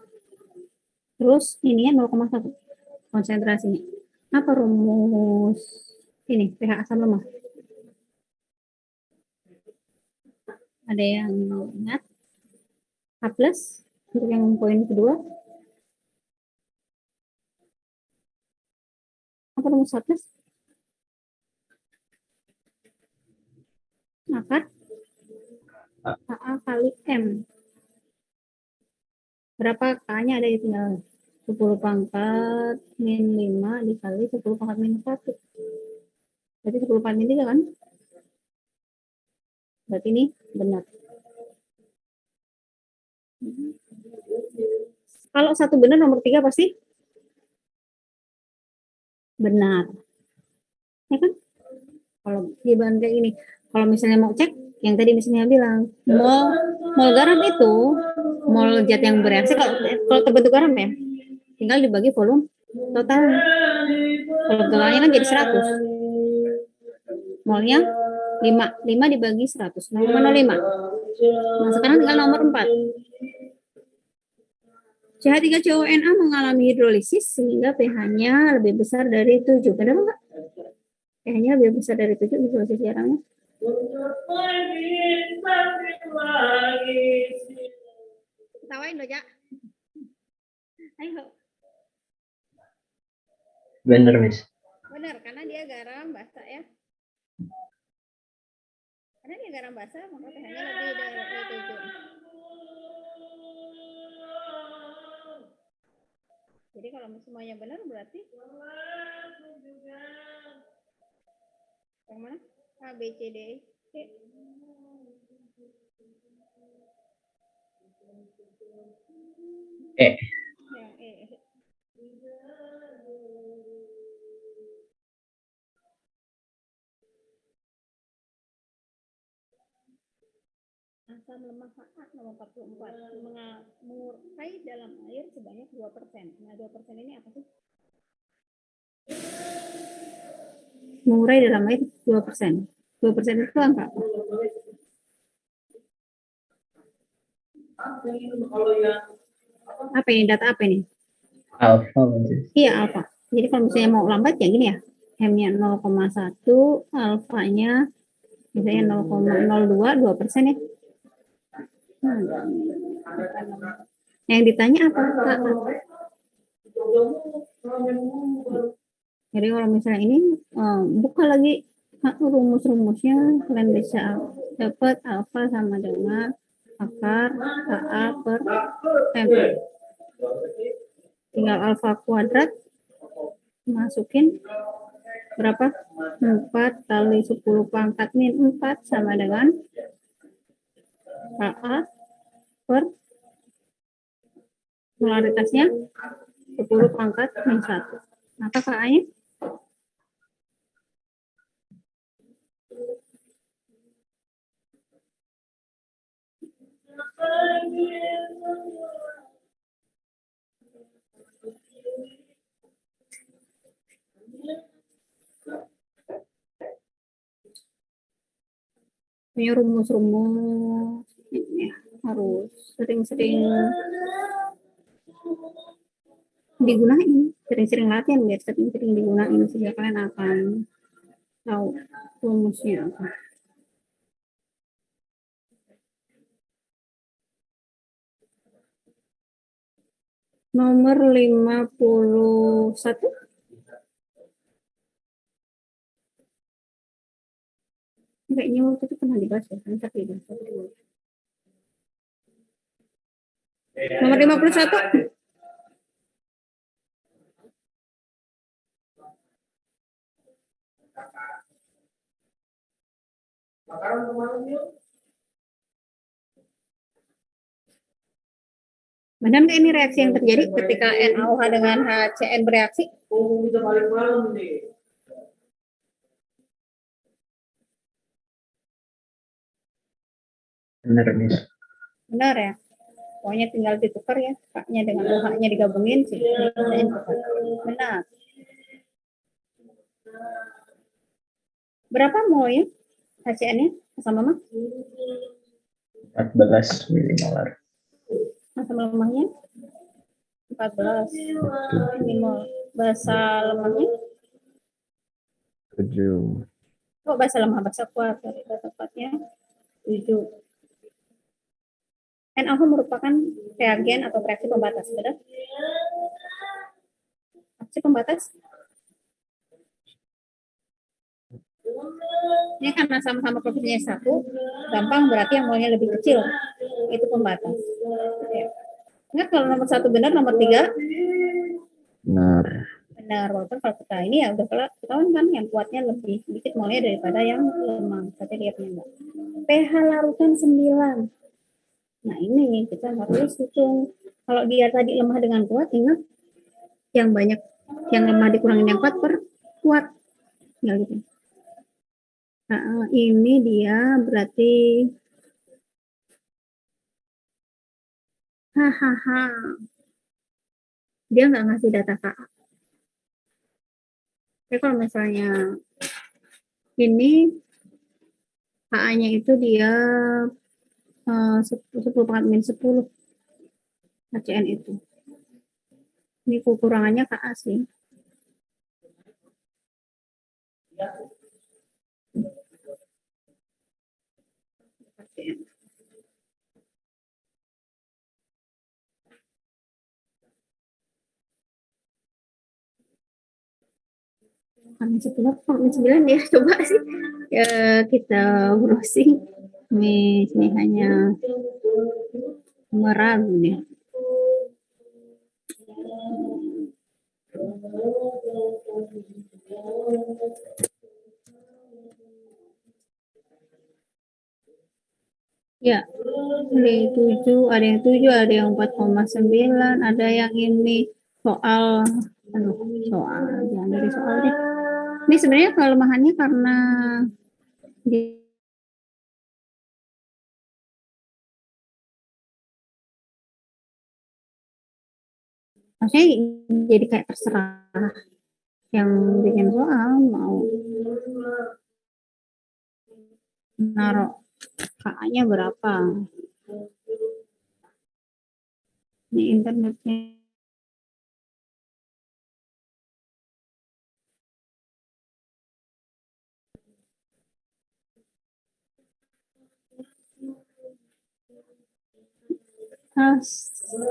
Terus ininya 0,1 konsentrasinya. Apa rumus ini pH asam lemah? Ada yang ingat? A plus untuk yang poin kedua. Apa rumus A plus? Akar Ka kali M. Berapa K-nya ada di tinggal 10 pangkat min 5 dikali 10 pangkat min 1. Berarti 10 pangkat min 3 kan? Berarti ini benar. Kalau satu benar, nomor 3 pasti benar. Ya kan? Kalau dibanding kayak ini, kalau misalnya mau cek Yang tadi misalnya bilang, mol garam itu, mol zat yang bereaksi kalau terbentuk garam ya, tinggal dibagi volume total. Volume totalnya kan jadi 100. Molnya 5 dibagi 100, 0,05. Nah, sekarang tinggal nomor 4. CH3CONA mengalami hidrolisis sehingga pH-nya lebih besar dari 7. Benar enggak? pH-nya lebih besar dari 7 hidrolisis jarangnya. Ketawain loh, Jak. Ayo. Bener, Miss. Benar, karena dia garam basa ya. Karena dia garam basa, maka pH-nya lebih dari 7. Jadi kalau semuanya benar berarti yang mana? A, B, C, D, E. E. Yang E. Asam lemak HA nomor 44 mengurai dalam air sebanyak 2%. Nah, 2% ini apa sih? Mengurai dalam air 2%. 2% itu angka apa? Apa ini? Data apa ini? Alfa. Iya, alfa. Jadi kalau misalnya mau lambat ya gini ya. M-nya 0,1, alfanya misalnya 0,02, 2% ya. Yang ditanya apa? Jadi kalau misalnya ini buka lagi rumus-rumusnya, kalian bisa dapat alfa sama dengan akar HA per M. Tinggal alfa kuadrat masukin berapa? 4 kali 10 pangkat min 4 sama dengan HA per molaritasnya 10 pangkat min 1. Maka KA-nya punya rumus-rumus ya, harus sering-sering digunain, sering-sering latihan biar sering-sering digunain sehingga kalian akan tahu rumusnya apa. Nomor 51. Kayaknya waktu itu pernah dibahas ya, tapi nomor 51. Benar nggak ini reaksi yang terjadi ketika NaOH dengan HCN bereaksi? Bener, Miss. Benar ya. Pokoknya tinggal ditukar ya, K-nya dengan OH-nya digabungin sih. Benar. Berapa mol ya HCN-nya sama mama? 14 milimolar. Asam lemaknya 14 milimol. Basa lemaknya 7. kok basa lemak basa kuat tepatnya 7. NaOH merupakan reagen atau reaksi pembatas, benar? Reaksi pembatas ini karena sama-sama proporsinya 1, gampang berarti yang molnya lebih kecil itu pembatas. Ya. Ingat kalau nomor 1 benar, nomor 3 Benar. benar. Walaupun kalau kita ini ya udah ketahuan kan yang kuatnya lebih sedikit molnya daripada yang lemah. Tapi dia punya enggak. pH larutan 9. Nah ini kita harus hitung. Kalau dia tadi lemah dengan kuat, ingat yang banyak, yang lemah dikurangin yang kuat per kuat. Ya gitu. Nah, ini dia berarti hahaha, dia nggak ngasih data KA. Tapi kalau misalnya ini KA-nya itu dia 10 pangkat min 10 HCN itu. Ini kekurangannya KA sih. HCN. Min 10, min 9 ya, coba sih. Ya, kita browsing. Ini hanya meragu nih. Ya, ada yang 7, ada yang 4,9, ada yang ini soal, aduh, soal, jangan dari soal deh. Ini sebenarnya kelemahannya karena di, maksudnya jadi kayak terserah yang bikin soal mau naruh KA-nya berapa. Ini internetnya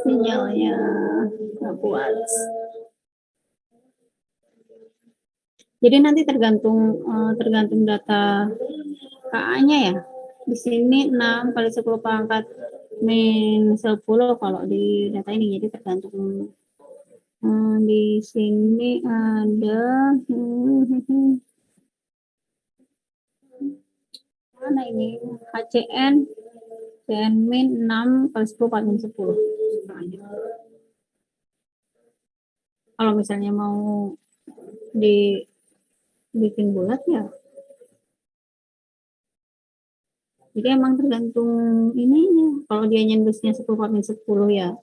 sinyalnya nggak kuat. Jadi nanti tergantung data KA-nya ya. Di sini 6 kali 10 pangkat min 10 kalau di data ini. Jadi tergantung di sini ada mana ini HCN min 6 kali 10 pangkat min 10. Kalau misalnya mau dibikin bulat ya. Jadi emang tergantung ininya. Kalau dia nyendusnya 10 min 10 ya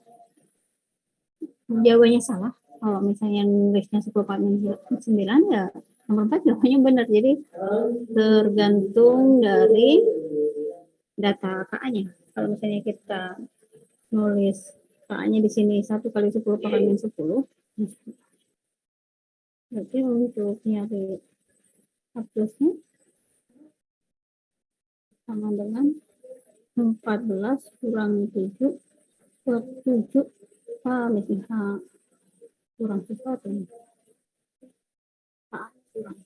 jawabannya salah. Kalau misalnya nulisnya 10 min 9 ya nomor 4 jawabannya benar. Jadi tergantung dari data KA-nya. Kalau misalnya kita nulis KA-nya di sini 1 kali 10 min 10, berarti untuk nyari hapusnya sama dengan 14 kurang 7 per 7 misalnya kurang sesuatu nih. Kurang.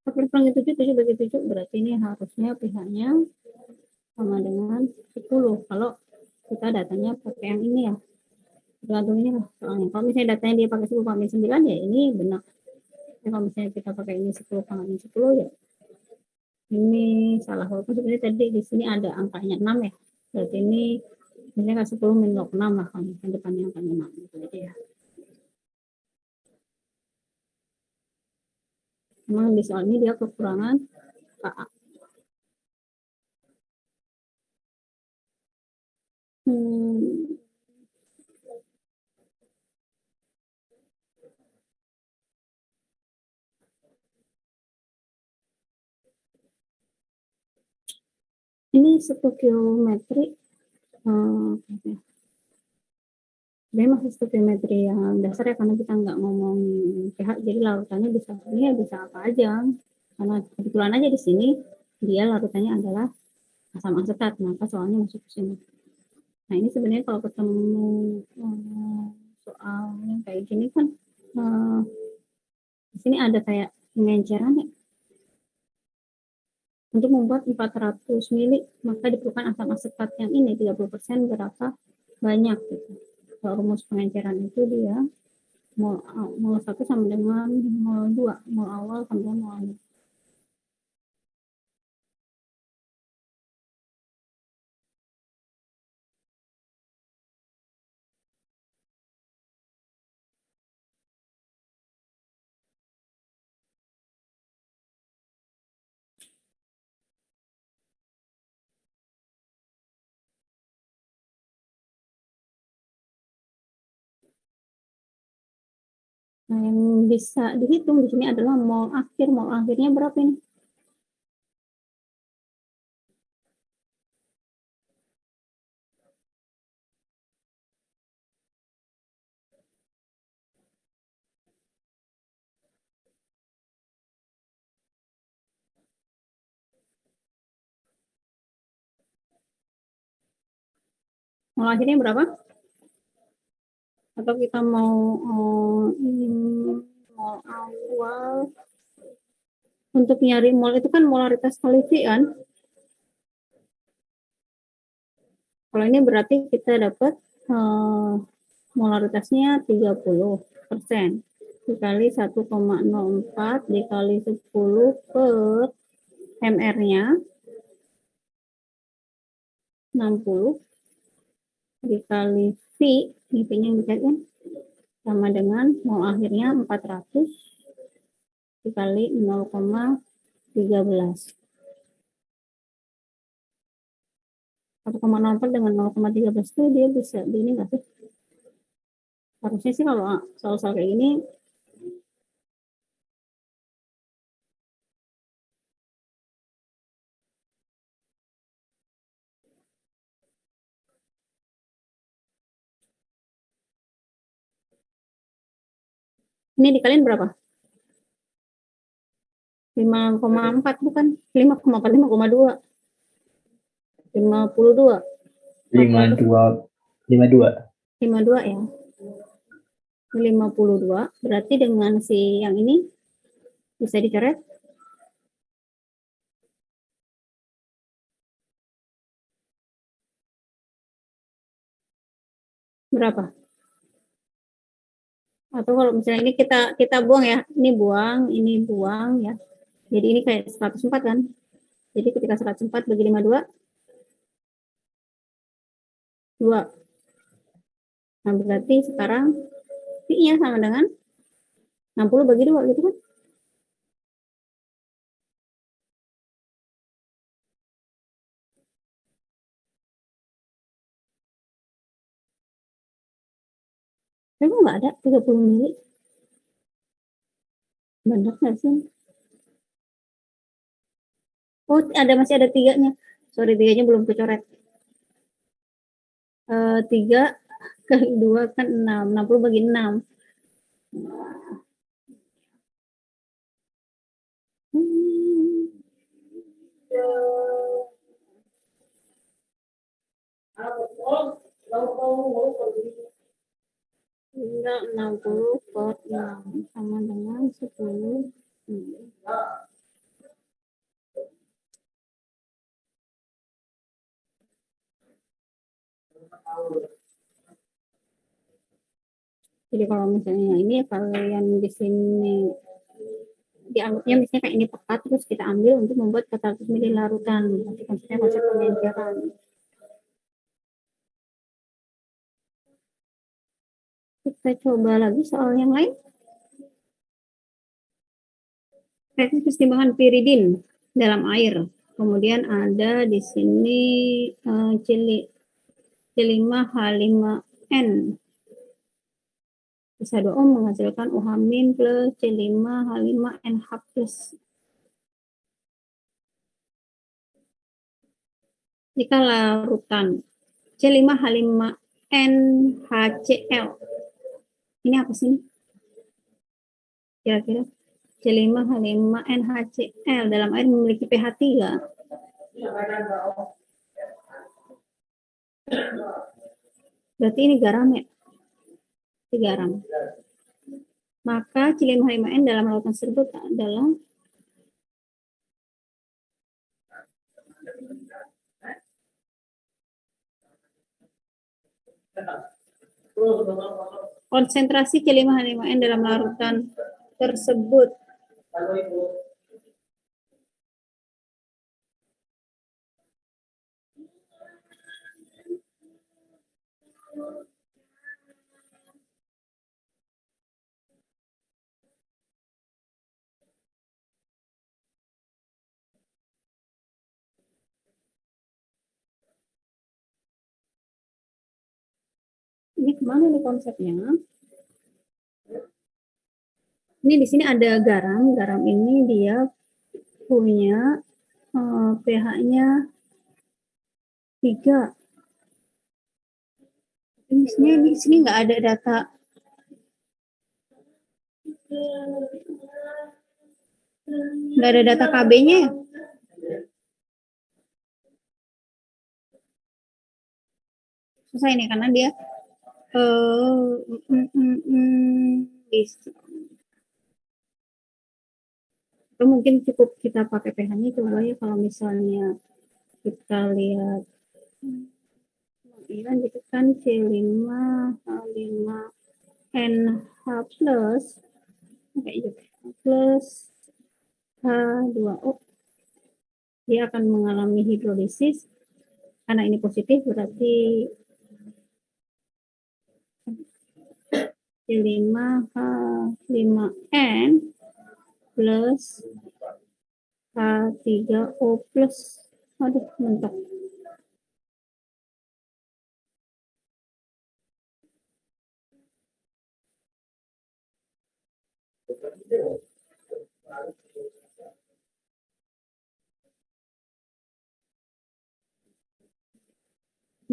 Kurang 7, 7 bagi 7 berarti ini harusnya pihaknya sama dengan 10 kalau kita datanya pakai yang ini ya. Tergantung ini lah soalnya. Kalau misalnya datanya dia pakai 10 min 9 ya ini benar. Ya, kalau misalnya kita pakai ini 10 min 10 ya ini salah. Walaupun sebenarnya tadi di sini ada angkanya 6 ya. Berarti ini misalnya 10 min log 6 lah kalau misalnya depannya angkanya 6 gitu aja ya. Memang di soal ini dia kekurangan KA. Ini stokiometri sebenarnya masih stokiometri yang dasar ya karena kita nggak ngomong pH jadi larutannya bisa ini ya bisa apa aja karena kebetulan aja di sini dia larutannya adalah asam asetat maka soalnya masuk ke sini. Nah ini sebenarnya kalau ketemu soal yang kayak gini kan di sini ada kayak pengenceran ya. Untuk membuat 400 mili maka diperlukan asam asetat yang ini 30% berapa banyak gitu. Kalau rumus pengenceran itu dia mol 1 sama dengan mol 2, mol awal sama dengan mol akhir. Nah, yang bisa dihitung di sini adalah mol akhir. Mol akhirnya berapa ini? Mol akhirnya berapa? Atau kita mau mol awal. Untuk nyari mol itu kan molaritas kali V kan? Kalau ini berarti kita dapat molaritasnya 30%. Dikali 1,04 dikali 10 per MR-nya 60 dikali V, ini V-nya yang dikaitkan, sama dengan mol akhirnya 400 dikali 0,13. 1,04 dengan 0,13 itu dia bisa di ini nggak sih? Harusnya sih kalau soal-soal kayak gini ini dikaliin berapa? 5,4 bukan? 5,4, 5,2. 52. 52. 52. 52 ya. 52. Berarti dengan si yang ini bisa dicoret. Berapa? Atau kalau misalnya ini kita buang ya. Ini buang ya. Jadi ini kayak 104 kan? Jadi ketika 104 bagi 52, 2. Nah, berarti sekarang V-nya sama dengan 60 bagi 2 gitu kan? Tapi nggak ada 30 mili. Benar nggak sih? Oh, masih ada 3-nya. Sorry, 3-nya belum kecoret. 3 kali 2 kan 6. 60 bagi 6. Tinggal 60 per 6 sama dengan 10. Jadi kalau misalnya ini kalian di sini dianggapnya misalnya kayak ini pekat, terus kita ambil untuk membuat katalis mili larutan. Nanti konsepnya konsep pengenceran. Kita coba lagi soal yang lain. Reaksi kesetimbangan piridin dalam air. Kemudian ada di sini C5H5N bisa 2 ohm menghasilkan OH- plus C5H5NH plus. Jika larutan C5H5NHCl, ini apa sih kira-kira? C5H5NHCl dalam air memiliki pH 3. Berarti ini garam ya? Ini garam. Maka C5H5N dalam larutan tersebut adalah konsentrasi C5H5N dalam larutan tersebut. Ini kemana nih konsepnya? Ini di sini ada garam. Garam ini dia punya pH-nya 3. Ini di sini nggak ada data. Nggak ada data KB-nya ya? Susah ini karena dia bisa. Atau mungkin cukup kita pakai pH-nya coba ya kalau misalnya kita lihat gitu kan C5H5NH plus kayak gitu plus H2O dia akan mengalami hidrolisis karena ini positif berarti C5H5N plus H3O plus. Aduh, mentok. Nah,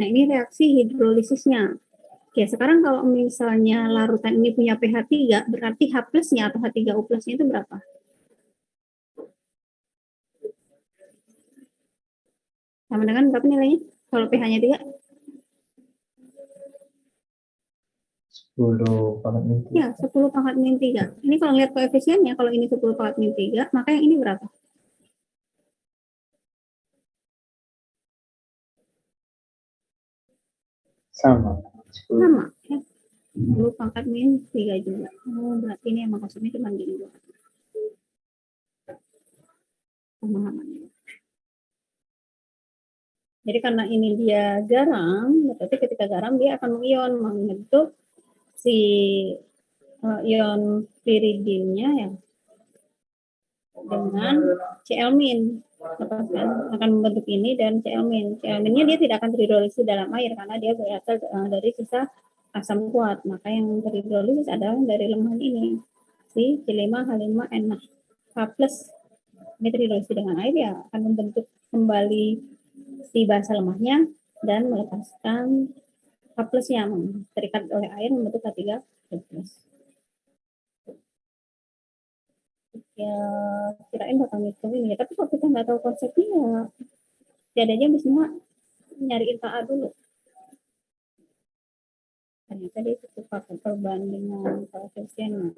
ini reaksi hidrolisisnya. Oke, sekarang kalau misalnya larutan ini punya pH 3, berarti H plusnya atau H3O plusnya itu berapa? Sama dengan berapa nilainya? Kalau pH-nya 3? 10 pangkat min 3. Ya, 10 pangkat min 3. Ini kalau lihat koefisiennya, kalau ini 10 pangkat min 3, maka yang ini berapa? Sama. 10. Sama, ya. 10 pangkat min 3 juga. Oh, berarti ini emang maksudnya cuma gini doang. Pemahamannya. Jadi karena ini dia garam, berarti ketika garam dia akan mengion, membentuk si ion piridinnya ya dengan Cl-min akan membentuk ini dan Cl-min. Cl-minnya dia tidak akan terhidrolisis dalam air karena dia berasal dari sisa asam kuat. Maka yang terhidrolisis adalah dari lemah ini si C5H5NH plus. Ini terhidrolisis dengan air ya akan membentuk kembali si basa lemahnya dan melepaskan H plus yang terikat oleh air membentuk H3O plus. Ya kirain bakal ngitungin ya, tapi kalau kita nggak tahu konsepnya ya jadi aja bisnya nyariin KA dulu. Ternyata dia cukup pakai perbandingan koefisien.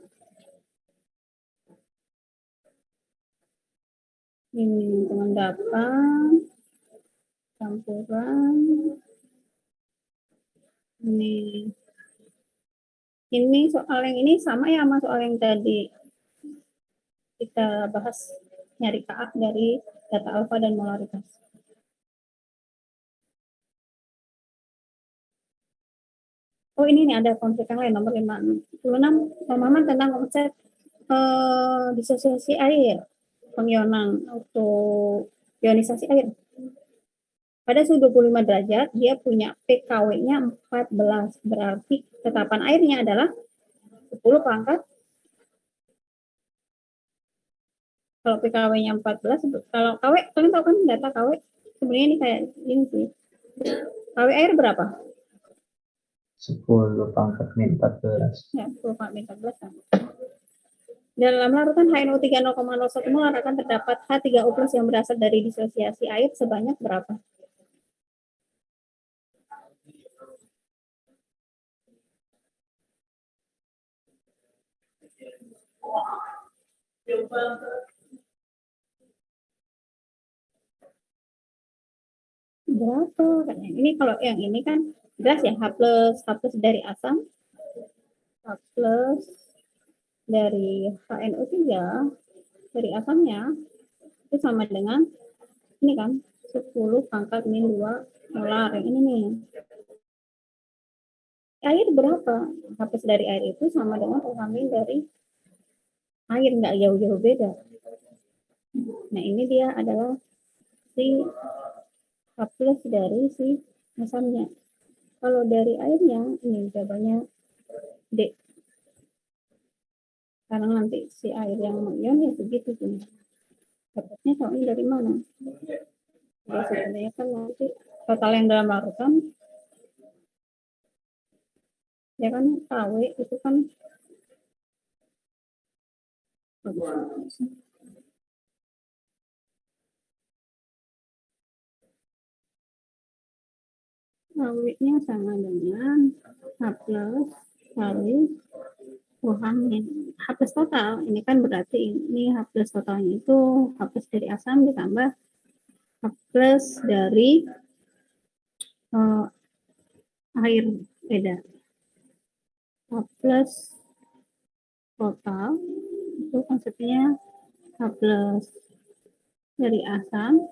Ini pengendapan campuran ini soal yang ini sama ya sama soal yang tadi kita bahas nyari KA dari data alfa dan molaritas. Oh ini nih ada konsep yang lain nomor 56 pemahaman tentang konsep disosiasi air, pengionan atau ionisasi air. Pada suhu 25 derajat dia punya pKw-nya 14, berarti tetapan airnya adalah 10 pangkat. Kalau pKw-nya 14, kalau KW kalian tahu kan data KW sebenarnya ini kayak ini sih. KW air berapa? 10 pangkat min 14. Ya, 10 pangkat min 14 kan. Dalam larutan HNO3 0,01 molar akan terdapat H3O plus yang berasal dari disosiasi air sebanyak berapa? Berapa? Ini kalau yang ini kan gas ya, H plus dari asam, H plus dari HNO3 dari asamnya itu sama dengan ini kan 10 pangkat min 2 molar yang ini nih. Air berapa? H plus dari air itu sama dengan min dari air, nggak jauh-jauh beda. Nah ini dia adalah si H plus dari si asamnya. Kalau dari airnya ini jawabannya D. H Karena nanti si air yang mengion ya begitu tuh. Dapatnya soalnya dari mana? Ya sebenarnya kan nanti total yang dalam larutan ya kan KW itu kan KW-nya sama dengan H plus kali H-min. H plus total ini kan berarti ini H plus totalnya itu H plus dari asam ditambah H plus dari uh, air beda. H plus total itu konsepnya H plus dari asam.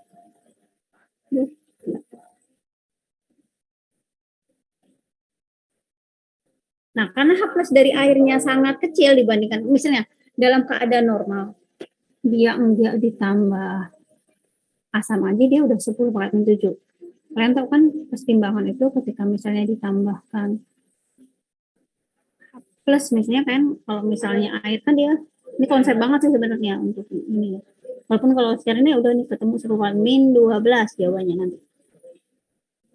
Nah, karena H plus dari airnya sangat kecil dibandingkan misalnya dalam keadaan normal, dia enggak ditambah asam aja dia udah 10/7. Kalian tahu kan pertimbangan itu ketika misalnya ditambahkan plus misalnya kan kalau misalnya air kan dia ini konsep banget sih sebenarnya untuk ini. Walaupun kalau sekarang ini udah nih ketemu 10/-12 jawabannya nanti.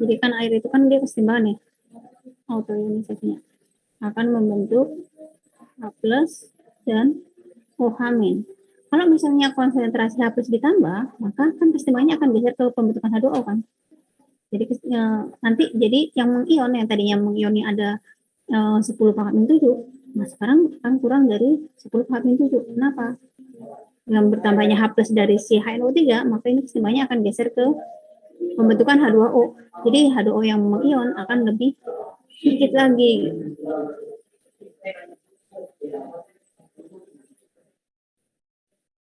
Jadi kan air itu kan dia kesetimbangan nih autoionisasinya akan membentuk H plus dan OH-. Kalau misalnya konsentrasi H plus ditambah, maka kan kesetimbangannya akan geser ke pembentukan H2O kan. Jadi nanti jadi yang mengion yang tadinya mengionnya ada 10/-7, nah sekarang akan kurang dari 10/-7. Kenapa? Dengan bertambahnya H plus dari si HNO3, maka ini kesetimbangannya akan geser ke pembentukan H2O. Jadi H2O yang mengion akan lebih sedikit lagi.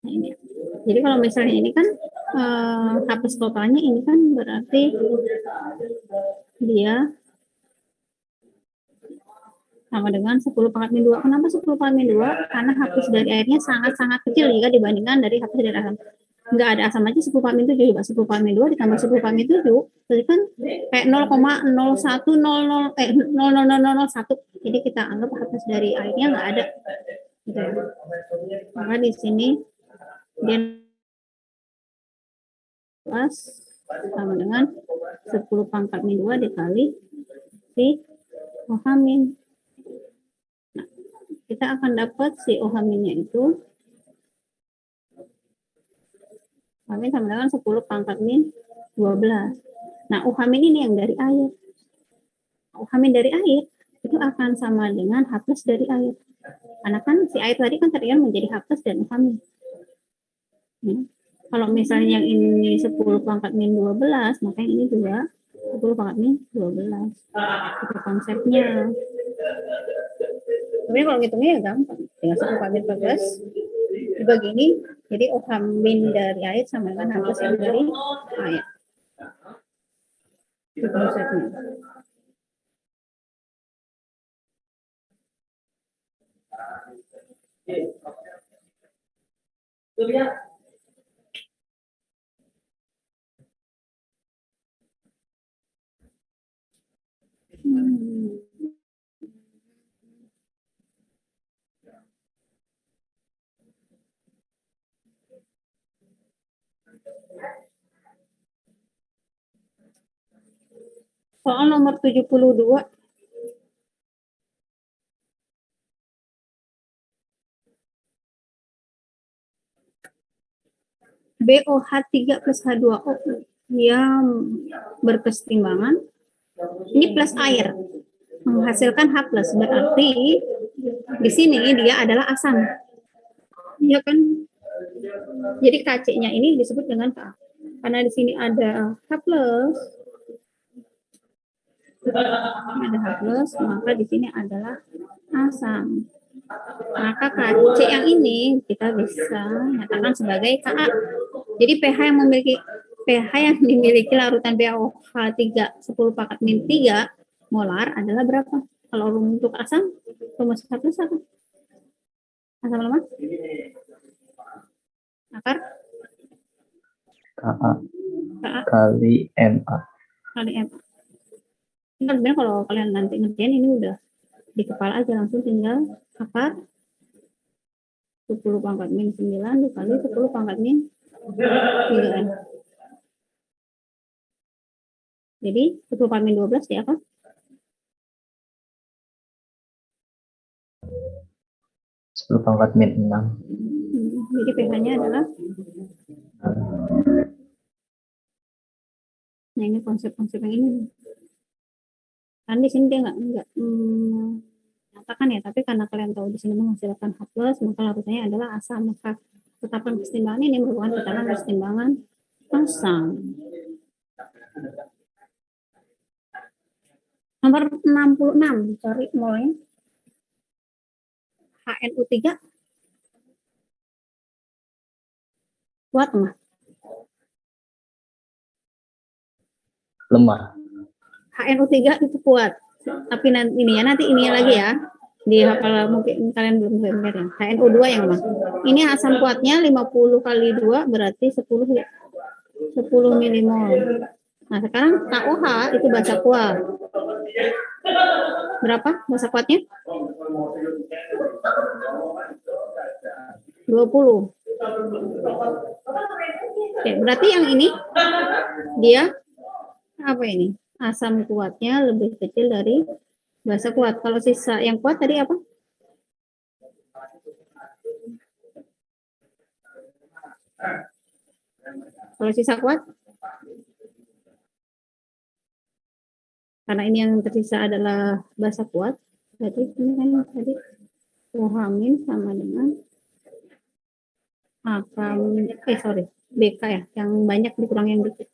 Nah, ini. Jadi kalau misalnya ini kan H plus totalnya ini kan berarti dia sama dengan 10/-2. Kenapa 10/-2? Karena H plus dari airnya sangat-sangat kecil jika dibandingkan dari H plus dari asam. Nggak ada asam aja 10/-7, juga 10/-2 ditambah 10/-7, jadi kan kayak 0,0100 jadi kita anggap H plus dari airnya nggak ada. Gitu. Maka di sini dia plus sama dengan 10/-2 dikali si OH-. Nah, kita akan dapat si OH-nya itu kami sama dengan 10/-12. Nah, OH- ini yang dari air. OH- dari air itu akan sama dengan H plus dari air. Karena kan si air tadi kan terion menjadi H plus dan OH-. Ya. Kalau misalnya yang ini 10/-12, maka yang ini juga 10/-12. Itu konsepnya. Tapi kalau ngitungnya ya gampang. Tinggal 10/-12 dibagi ini, jadi OH- dari air sama dengan H plus yang dari air. Itu konsepnya. Soal nomor 72. BOH3 plus H2O yang berkesetimbangan ini plus air menghasilkan H plus, berarti di sini dia adalah asam. Ya kan? Jadi KC-nya ini disebut dengan Ka. Karena di sini ada H plus, maka di sini adalah asam. Maka KC yang ini kita bisa nyatakan sebagai Ka. Jadi pH yang dimiliki larutan BaOH3 10/-3 molar adalah berapa? Kalau untuk asam, rumus H plus apa? Asam lemak? Akar? Ka Ka kali Ma. kali M. Sebenarnya kalau kalian nanti ngerjain ini udah di kepala aja, langsung tinggal akar 10 pangkat min 9 dikali 10 pangkat min 3N. Jadi 10 pangkat min 12 ya kan? 10 pangkat min 6. Jadi pH-nya adalah, nah ini konsep-konsep yang ini. Kan di sini dia nggak nyatakan ya, tapi karena kalian tahu di sini menghasilkan H+, maka larutannya adalah asam. Maka ketetapan kesetimbangan ini merupakan ketetapan kesetimbangan asam. Nomor 66, cari molnya. HNU3 kuat nggak? Lemah. HNU3 itu kuat. Tapi nanti ininya lagi ya. Di hafal mungkin kalian belum dengar ya. HNO2 yang lemah. Ini asam kuatnya 50 kali 2 berarti 10 ya. 10 milimol. Nah, sekarang KOH itu basa kuat. Berapa basa kuatnya? 20. Oke, berarti yang ini dia apa ini? Asam kuatnya lebih kecil dari basa kuat. Kalau sisa yang kuat tadi apa? Kalau sisa kuat? Karena ini yang tersisa adalah basa kuat, berarti ini kan tadi OH- sama dengan BK ya, yang banyak dikurang yang dikit.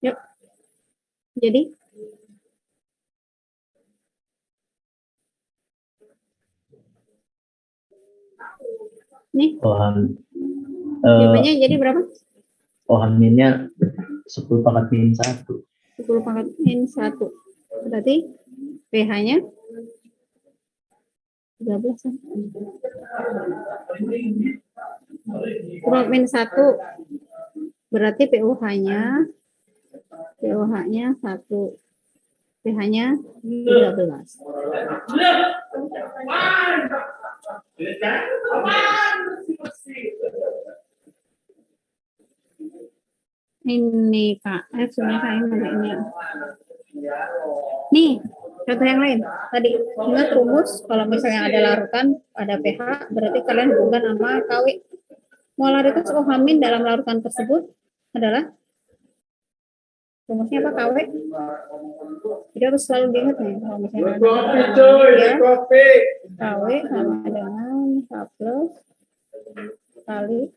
Yuk. Jadi nih jawabannya jadi berapa? OH-nya 10 pangkat min 1. 10 pangkat min 1. Berarti pH-nya 13. 10 min 1 berarti pOH-nya 1. pH-nya 13. Ini KF sebenarnya ini. Nih, contoh yang lain. Tadi ingat rumus kalau misalnya ada larutan, ada pH, berarti kalian hubungkan sama KW. Molaritas OH- dalam larutan tersebut adalah rumusnya apa? KW. Jadi harus selalu diingat nih kalau misalnya ada KW sama dengan H+ kali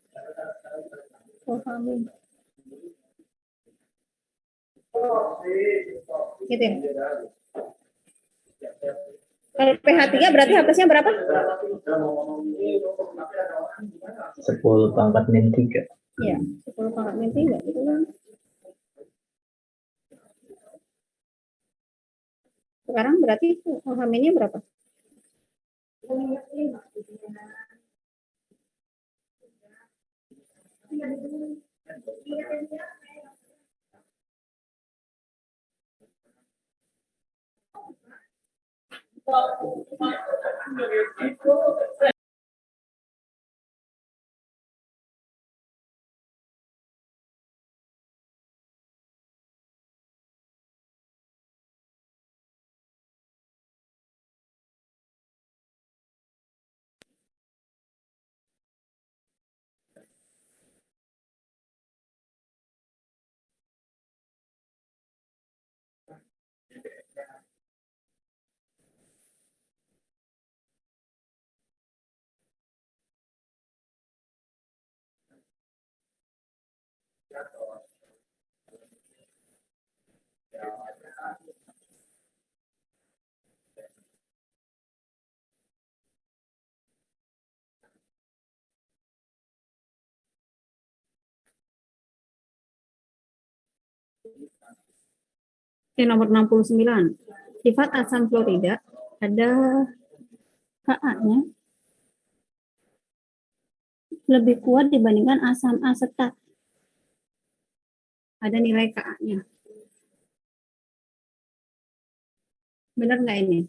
OH-. Gitu ya. Kalau pH 3 berarti H+-nya berapa? 10 pangkat min 3. Iya, 10 pangkat min 3 gitu kan. Sekarang berarti OH-nya berapa? Nomor 69. Sifat asam fluorida ada Ka-nya lebih kuat dibandingkan asam asetat. Ada nilai Ka-nya. Benar nggak ini?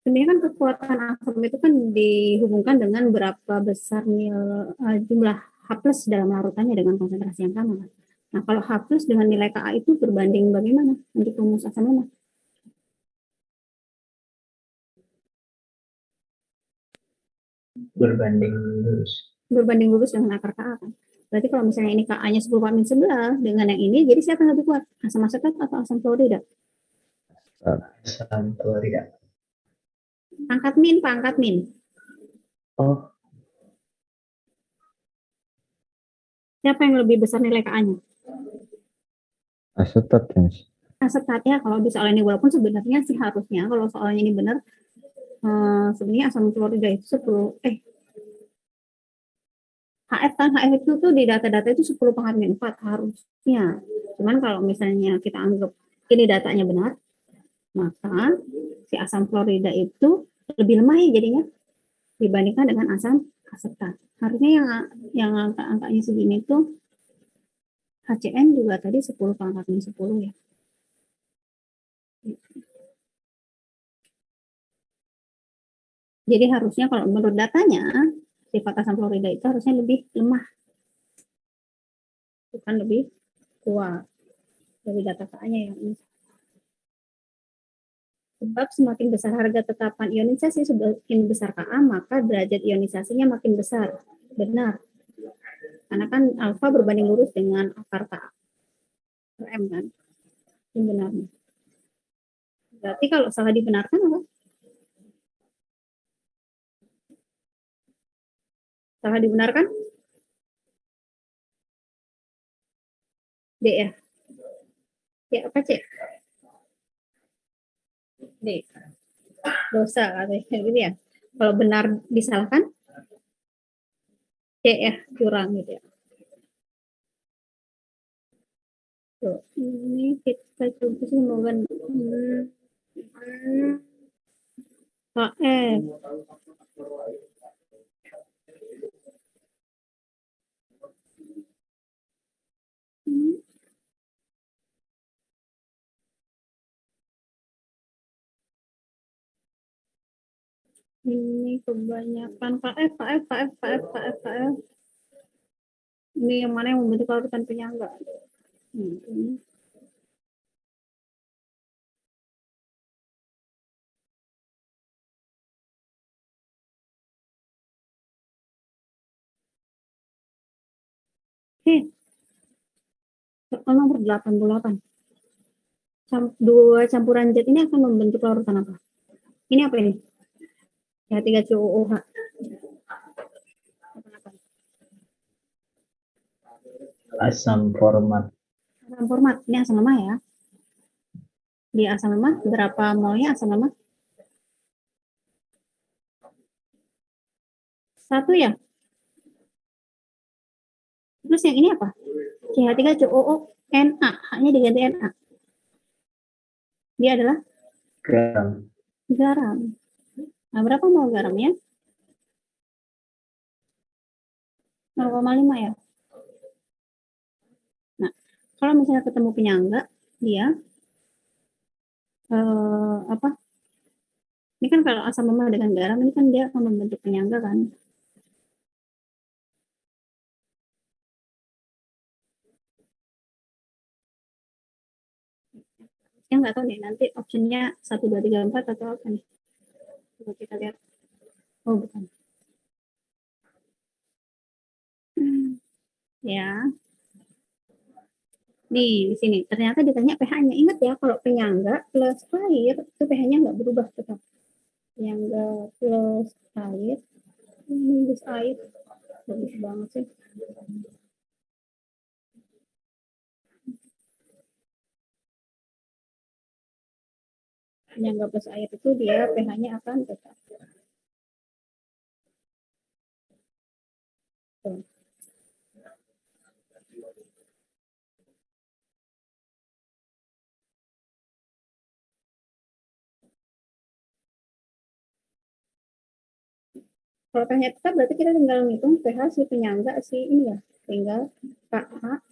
Sebenarnya kan kekuatan asam itu kan dihubungkan dengan berapa besar jumlah H plus dalam larutannya dengan konsentrasi yang sama. Nah, kalau H plus dengan nilai Ka itu berbanding bagaimana untuk rumus asam lemah? Berbanding lurus. Berbanding lurus dengan akar Ka kan. Berarti kalau misalnya ini Ka-nya 10 min 11 dengan yang ini, jadi siapa yang lebih kuat? Asam asetat atau asam fluorida? Asam fluorida. Angkat min, Pak, angkat min. Oh, Siapa yang lebih besar nilai Ka-nya? Asetat ya, Mas. Asetat ya, kalau di soal ini walaupun sebenarnya sih harusnya kalau soalnya ini benar sebenarnya asam fluorida itu 10 HF kan HF itu tuh di data-data itu 10 pangkat min 4 harusnya. Cuman kalau misalnya kita anggap ini datanya benar, maka si asam fluorida itu lebih lemah ya jadinya dibandingkan dengan asam asetat. Harusnya yang angka-angkanya segini tuh HCN juga tadi 10 pangkat min 10 ya. Jadi harusnya kalau menurut datanya sifat asam fluorida itu harusnya lebih lemah, bukan lebih kuat dari data Ka-nya yang ini. Sebab semakin besar harga tetapan ionisasi, semakin besar Ka, maka derajat ionisasinya makin besar. Benar. Karena kan alfa berbanding lurus dengan akar Ka. M kan. Ini benar. Berarti kalau salah dibenarkan apa? Salah dibenarkan? D ya? Ya apa C? D. Dosa katanya gitu ya. Kalau benar disalahkan? C ya, curang gitu ya. Tuh, ini kita coba sih mau ini kebanyakan KF. Ini yang mana yang membentuk larutan penyangga? Ini. Oke, soal nomor 88. Dua campuran zat ini akan membentuk larutan apa? Ini apa ini? Ya, 3COOH. asam format. Asam format. Ini asam lemah ya. Di asam lemah, berapa molnya asam lemah? 1 ya. Terus yang ini apa? CH3COO-NA. H-nya diganti Na. Dia adalah Garam. garam. Nah, berapa mol garamnya? 0,5 ya. Nah, kalau misalnya ketemu penyangga, dia apa? Ini kan kalau asam lemah dengan garam, ini kan dia akan membentuk penyangga kan. Ya nggak tahu nih, nanti optionnya 1, 2, 3, 4 atau apa nih. Coba kita lihat. Oh, bukan. Ya. Nih, di sini. Ternyata ditanya pH-nya. Ingat ya, kalau penyangga plus air, itu pH-nya nggak berubah tetap. Penyangga plus air. Ini plus air. Bagus banget sih. Penyangga plus air itu dia pH-nya akan tetap. Tuh. Kalau pH-nya tetap berarti kita tinggal ngitung pH si penyangga si ini ya. Tinggal KH.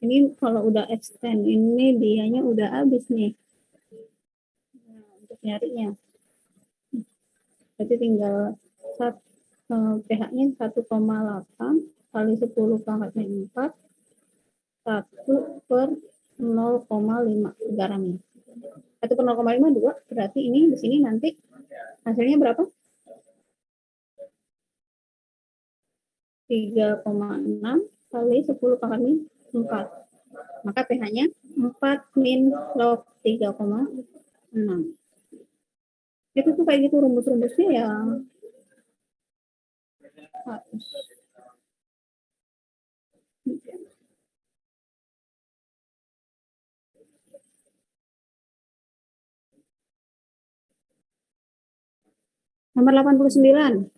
Ini kalau udah extend ini dianya udah habis nih. Nah, untuk nyarinya. Berarti tinggal pH-nya 1,8 kali 10 pangkat 4 1 per 0,5 garamnya. 1 per 0,5 2, berarti ini di sini nanti hasilnya berapa? 3,6 kali 10 pangkat 4. Maka pH-nya 4 min log 3,6. Itu tuh kayak gitu rumus-rumusnya ya harus. Nomor 89.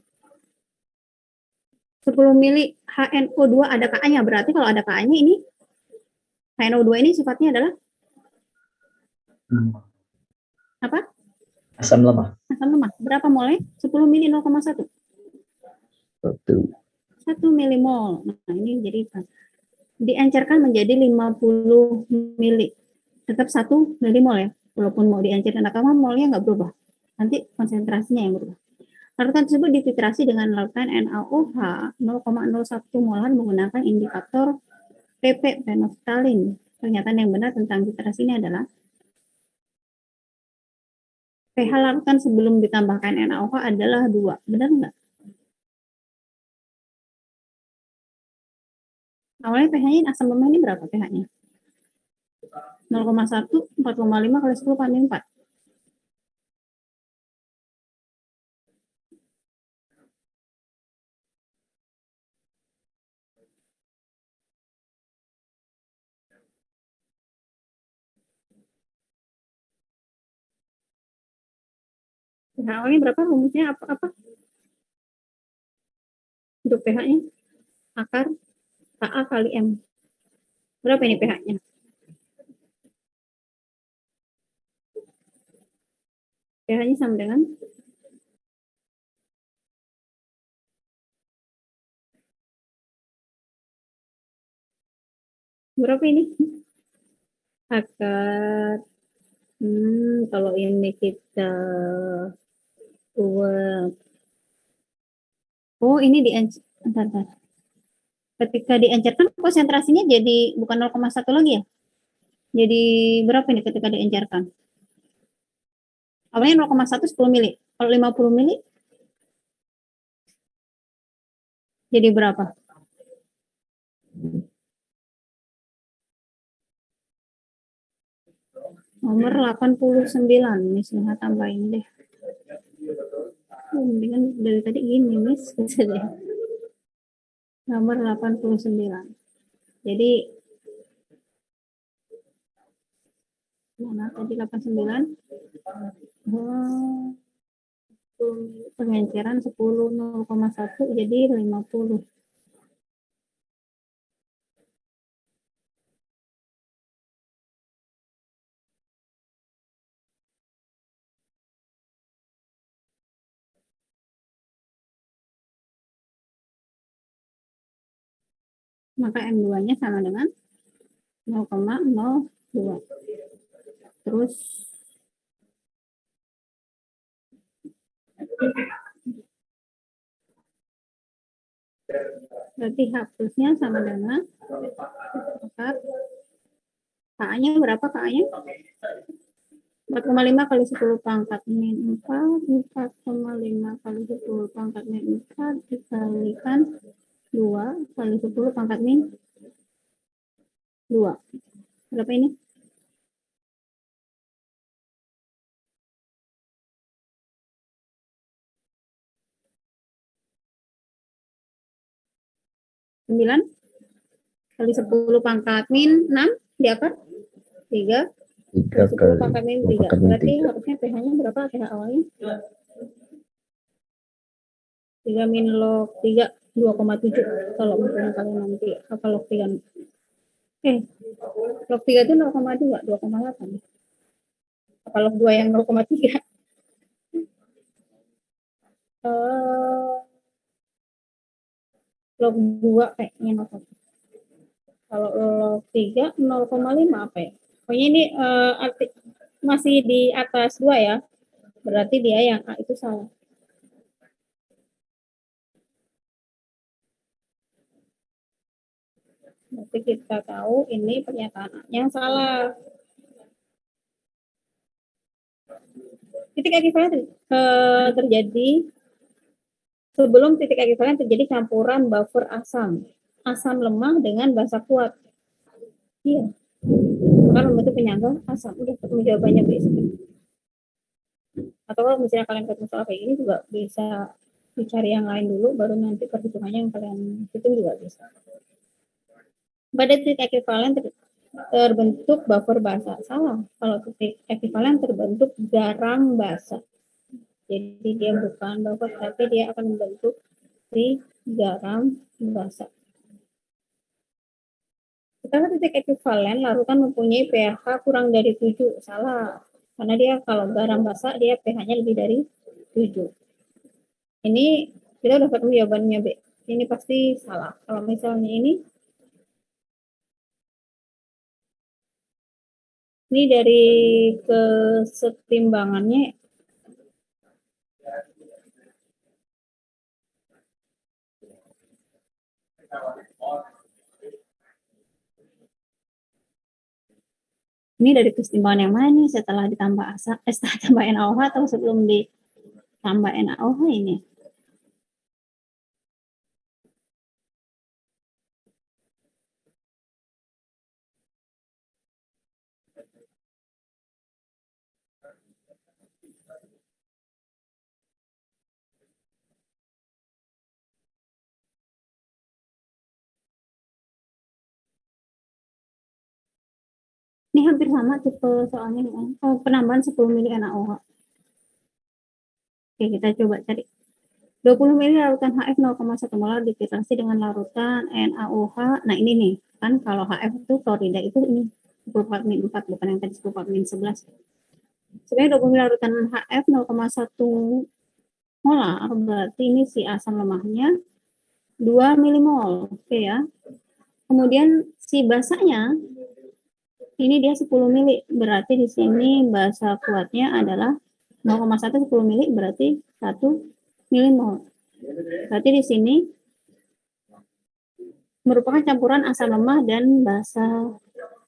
10 mili HNO2 ada Ka-nya. Berarti kalau ada Ka-nya ini HNO2 ini sifatnya adalah apa? Asam lemah. Asam lemah. Berapa molnya? 10 mili 0,1. 1 milimol. Nah, ini jadi diencerkan menjadi 50 mili. Tetap 1 milimol ya. Walaupun mau diencerkan nakama, molnya nggak berubah. Nanti konsentrasinya yang berubah. Larutan tersebut dititrasi dengan larutan NaOH 0,01 molar menggunakan indikator PP phenolphthalein. Pernyataan yang benar tentang titrasi ini adalah pH larutan sebelum ditambahkan NaOH adalah 2. Benar nggak? Awalnya pH-nya asam lemah ini berapa pH-nya? 0,1, 4,5 kali 10 kali 4. pH awalnya berapa? Rumusnya apa? Untuk pH-nya akar Ka kali M. Berapa ini pH-nya? pH-nya sama dengan berapa ini? Akar kalau ini kita buat ini bentar. Ketika diencerkan konsentrasinya jadi bukan 0,1 lagi ya? Jadi berapa ini ketika diencerkan? Awalnya 0,1 10 mili. Kalau 50 mili jadi berapa? Nomor 89. Misalnya tambahin deh. Mendingan dari tadi gini, Miss. Nomor 89. Jadi mana tadi 89? Pengenceran 10 0,1 jadi 50. Maka M2-nya sama dengan 0,02. Terus berarti H plusnya sama dengan K-nya berapa K-nya? 4,5 kali 10 pangkat min 4, 4,5 kali 10 pangkat min 4 dikalikan 2 kali 10 pangkat min 2. Berapa ini? Sembilan kali 10 pangkat min 6 di akar 3 kali 10 pangkat min 3. Berarti harusnya pH-nya berapa pH awalnya? 3 min log 3 2,7 kalau misalnya kalian nanti apa log 3 log 3 itu 0,2 2,8 apa log 2 yang 0,3 eh, log 2 kayaknya 0,1. Kalau log 3 0,5 apa ya? Pokoknya ini masih di atas 2 ya. Berarti dia yang A itu salah. Berarti kita tahu ini pernyataan yang salah. Titik ekuivalen terjadi sebelum titik ekuivalen terjadi campuran buffer asam lemah dengan basa kuat. Iya, kan membentuk penyangga asam. Udah ketemu jawabannya besok. Atau kalau misalnya kalian ketemu soal kayak gini juga bisa dicari yang lain dulu, baru nanti perhitungannya yang kalian hitung juga bisa. Pada titik ekuivalen terbentuk buffer basa. Salah. Kalau titik ekuivalen terbentuk garam basa. Jadi dia bukan buffer, tapi dia akan membentuk si garam basa. Setelah titik ekuivalen, larutan mempunyai pH kurang dari 7. Salah. Karena dia kalau garam basa, dia pH-nya lebih dari 7. Ini kita udah ketemu jawabannya, B. Ini pasti salah. Kalau misalnya ini dari kesetimbangannya ini dari kesetimbangan yang mana nih setelah ditambah asam, setelah tambah NaOH atau sebelum ditambah NaOH ini? Ini hampir sama tipe soalnya penambahan 10 mili NaOH. Oke, kita coba cari. 20 mili larutan HF 0,1 molar dititrasi dengan larutan NaOH. Nah, ini nih, kan kalau HF itu klorida itu ini 14-4, bukan yang tadi 14-11. Sebenarnya 20 mili larutan HF 0,1 molar, berarti ini si asam lemahnya 2 milimol. Oke ya. Kemudian si basanya ini dia 10 mili, berarti di sini basa kuatnya adalah 0,1 10 mili, berarti 1 milimol. Berarti di sini merupakan campuran asam lemah dan basa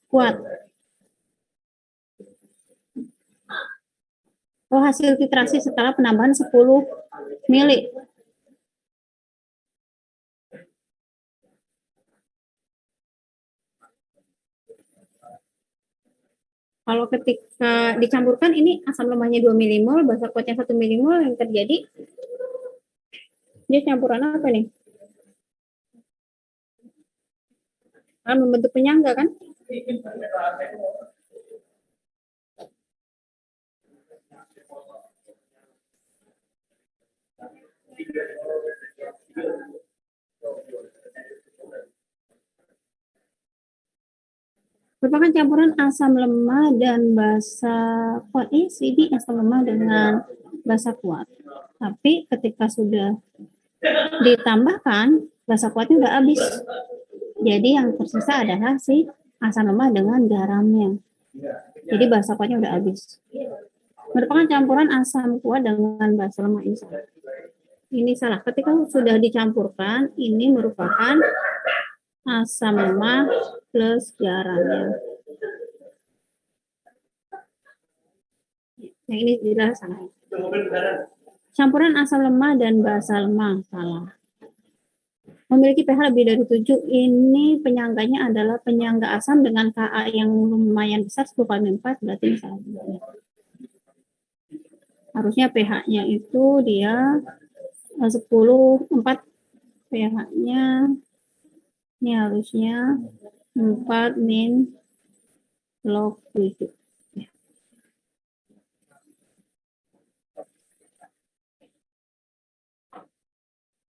kuat. Oh, hasil titrasi setelah penambahan 10 mili. Kalau ketika dicampurkan ini asam lemahnya 2 milimol, basa kuatnya 1 milimol, yang terjadi dia campuran apa nih? Akan membentuk penyangga kan? Merupakan campuran asam lemah dan basa kuat. Ini asam lemah dengan basa kuat. Tapi ketika sudah ditambahkan, basa kuatnya udah habis. Jadi yang tersisa adalah si asam lemah dengan garamnya. Jadi basa kuatnya udah habis. Merupakan campuran asam kuat dengan basa lemah ini salah. Ini salah. Ketika sudah dicampurkan, ini merupakan asam lemah plus garamnya. Yang ini jelas salah. Campuran asam lemah dan basa lemah salah. Memiliki pH lebih dari 7, ini penyangganya adalah penyangga asam dengan Ka yang lumayan besar 10/4, berarti ini salah. Harusnya pH-nya itu dia 10/4, pH-nya ini harusnya 4 min log 7.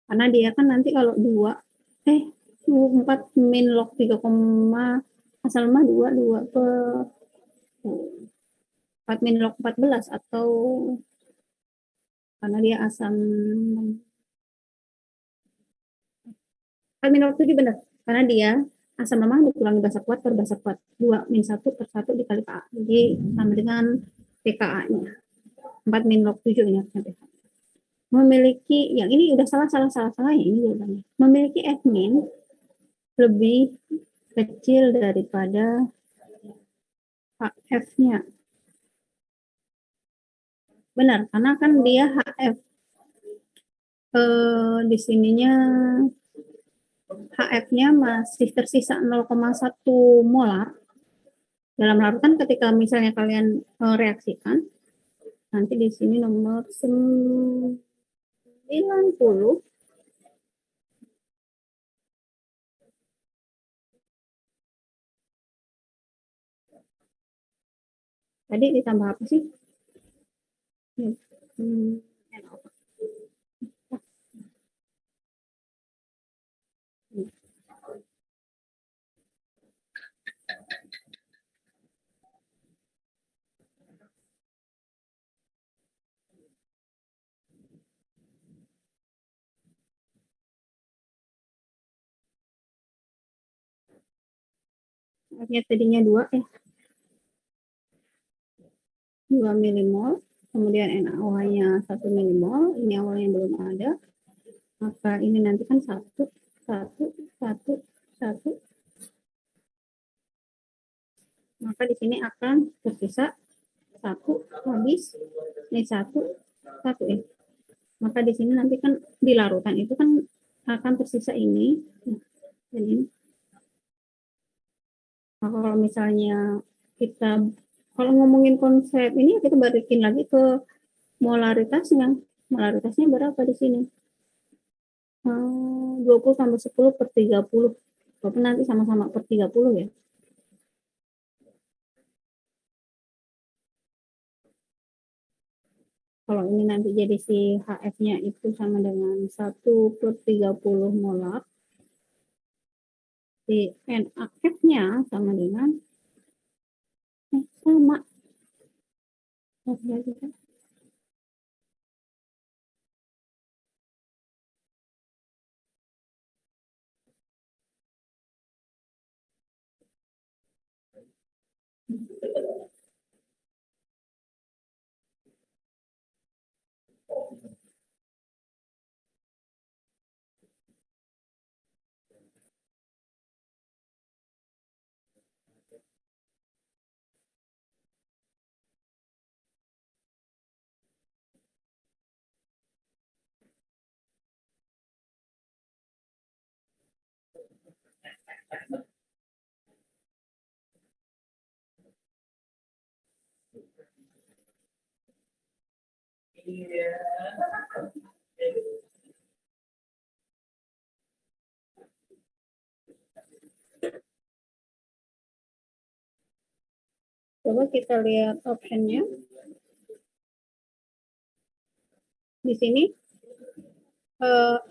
Karena dia kan nanti kalau 4 min log 3, asal lemah 2 per 4 min log 14 atau karena dia asam minor 7 benar, karena dia asam lemah dikurangi basa kuat per basa kuat 2-1/1 dikali Ka. Jadi sama dengan pKa-nya 4 min log 7 ini harusnya pH. Memiliki yang ini udah salah ya ini jawabannya. Memiliki F min lebih kecil daripada HF-nya. Benar, karena kan dia HF di sininya HF-nya masih tersisa 0,1 molar dalam larutan. Ketika misalnya kalian reaksikan, nanti di sini nomor 90 tadi ditambah apa sih? Artinya tadinya 2 milimol, kemudian NaOH-nya 1 milimol, ini awalnya belum ada, maka ini nanti kan 1, 1, 1, 1, maka di sini akan tersisa 1 habis, ini 1, 1 ya. Maka di sini nanti kan di larutan itu kan akan tersisa ini, dan ini. Nah, kalau misalnya kita kalau ngomongin konsep ini kita balikin lagi ke molaritasnya. Molaritasnya berapa di sini? 20/10/30. Walaupun nanti sama-sama per 30 ya. Kalau ini nanti jadi si HF-nya itu sama dengan 1/30 molar. Si NaF-nya sama dengan sama. Coba kita lihat optionnya. Di sini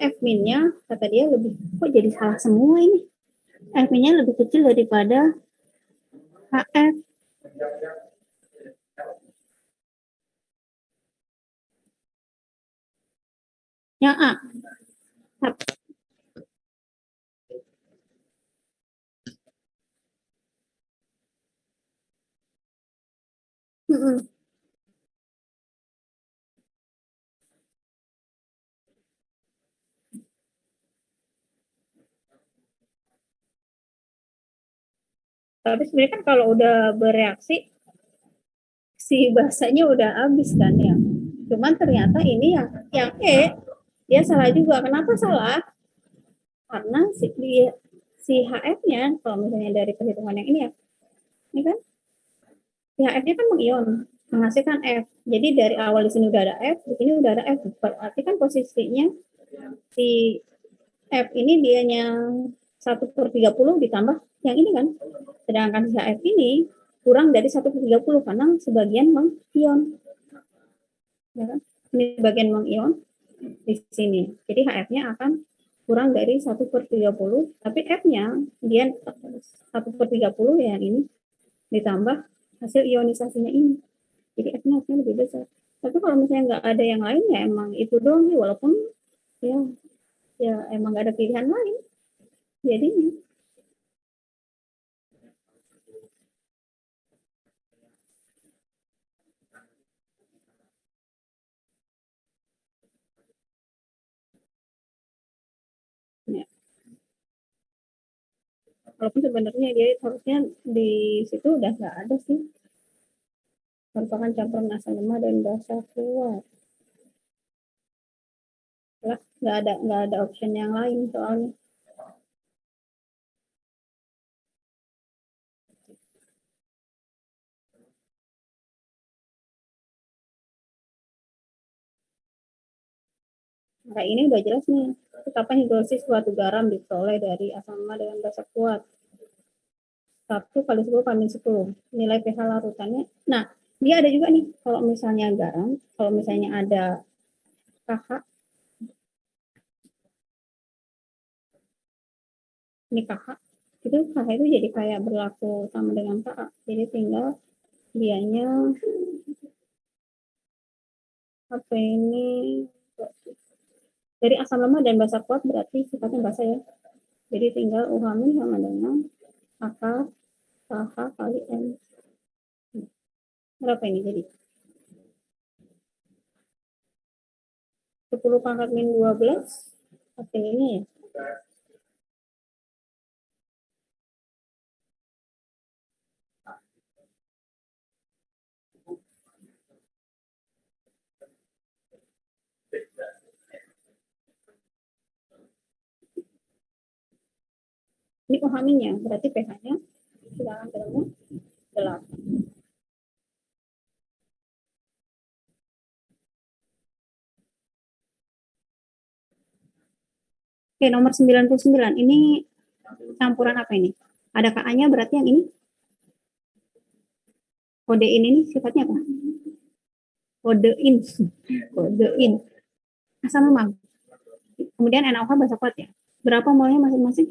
F-min-nya kata dia lebih, kok jadi salah semua ini. F-min-nya lebih kecil daripada HF. Yang A. Tapi sebenarnya kan kalau udah bereaksi si basanya udah habis kan ya. Cuman ternyata ini yang E dia salah juga. Kenapa salah? Karena si HF-nya kalau misalnya dari perhitungan yang ini ya, ini kan si HF-nya kan mengion menghasilkan F. Jadi dari awal di sini udah ada F, di sini udah ada F. Berarti kan posisinya si F ini dianya 1/30 ditambah yang ini kan. Sedangkan si HF ini kurang dari 1/30 karena sebagian mengion. Ya kan? Ini bagian mengion di sini. Jadi HF-nya akan kurang dari 1/30, tapi F-nya dia 1/30 ya ini ditambah hasil ionisasinya ini. Jadi F-nya harusnya lebih besar. Tapi kalau misalnya nggak ada yang lain ya emang itu doang sih, walaupun ya ya emang nggak ada pilihan lain jadinya. Ya. Walaupun sebenarnya dia harusnya di situ udah nggak ada sih, merupakan campuran asam lemak dan basa kuat lah, nggak ada option yang lain soalnya. Nah, ini udah jelas nih. Kapan hidrolisis suatu garam diperoleh dari asam lemak dengan basa kuat? 1 kali 10 kali 10. Nilai pH larutannya. Nah, dia ada juga nih. Kalau misalnya garam, kalau misalnya ada KH, ini KH, itu KH itu jadi kayak berlaku sama dengan KA. Jadi tinggal dianya apa ini dari asam lemak dan basa kuat berarti sifatnya basa ya. Jadi tinggal U hamil sama dengan akar KH kali M. Berapa ini jadi? 10 pangkat min 12 hasilnya ya. Ini U hamilnya, berarti pH-nya sudah akan ketemu 8. Oke, nomor 99. Ini campuran apa ini? Ada KA-nya berarti yang ini. Kodein ini sifatnya apa? Kodein. Kodein. Asam lemak. Kemudian NaOH basa kuat ya. Berapa molnya masing-masing?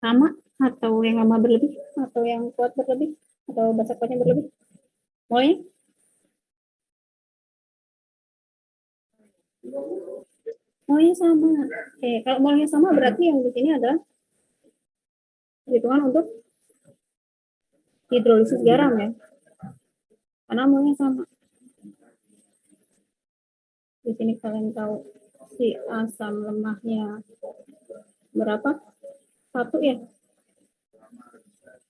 Sama atau yang lama berlebih atau yang kuat berlebih atau basa kuatnya berlebih? Molnya? Molnya sama. Oke, kalau molnya sama berarti yang di sini adalah hitungan untuk hidrolisis garam ya. Karena molnya sama. Di sini kalian tahu si asam lemaknya berapa? 1 ya.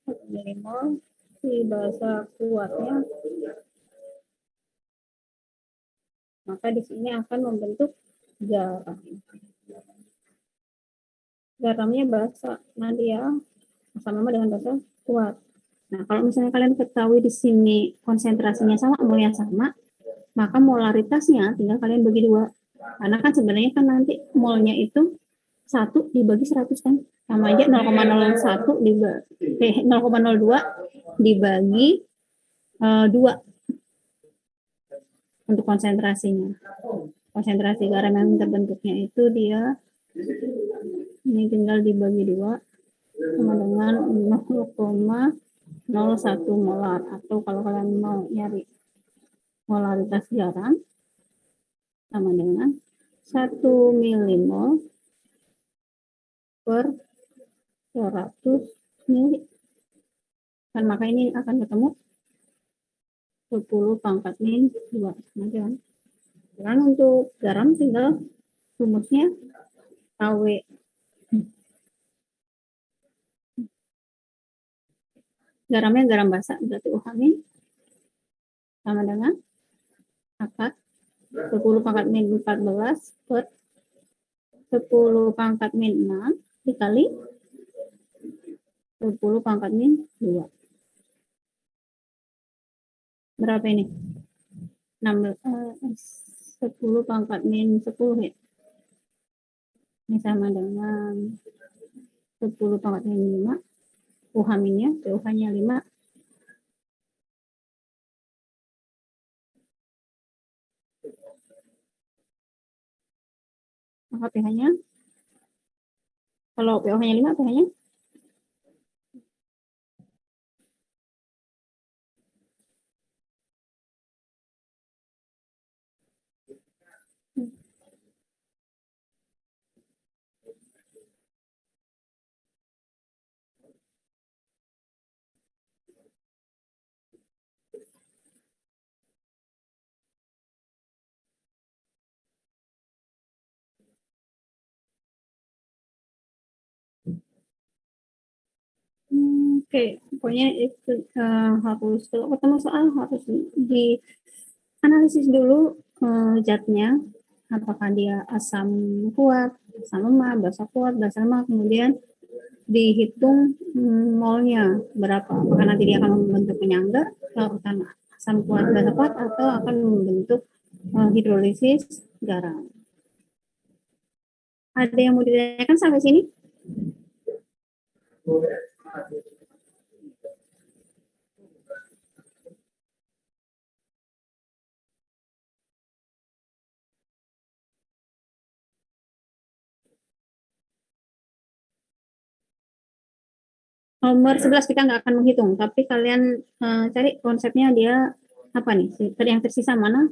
1 milimol. Si basa kuatnya, maka di sini akan membentuk garam. Garamnya basa, nah dia sama dengan basa kuat. Nah, kalau misalnya kalian ketahui di sini konsentrasinya sama, molnya sama, maka molaritasnya tinggal kalian bagi 2. Karena kan sebenarnya kan nanti molnya itu 1 dibagi 100 kan, sama aja 0,01 dibagi 0,02 dibagi 2 untuk konsentrasinya. Konsentrasi garam yang terbentuknya itu dia ini tinggal dibagi 2 sama dengan 0,01 molar, atau kalau kalian mau nyari molaritas garam sama dengan 1 milimol per 100 mili. Dan maka ini akan ketemu 10 pangkat min 2. Kemudian untuk garam tinggal rumusnya KW. Garamnya garam basah, berarti U hamil sama dengan akar 10 pangkat min 14 per 10 pangkat min 6 dikali 10 pangkat min 2. Berapa ini? 10 pangkat min 10 ya. Ini sama dengan 10 pangkat min 5. U hamilnya, pH-nya 5. Maka pH-nya, kalau pH-nya 5, pH-nya Oke, pokoknya itu harus kalau ketemu soal harus dianalisis dulu zatnya, apakah dia asam kuat, asam lemah, basa kuat, basa lemah, kemudian dihitung molnya berapa, apakah nanti dia akan membentuk penyangga, larutan asam kuat, basa kuat, atau akan membentuk hidrolisis garam. Ada yang mau ditanyakan sampai sini? Nomor 11 kita nggak akan menghitung, tapi kalian cari konsepnya dia apa nih? Yang tersisa mana?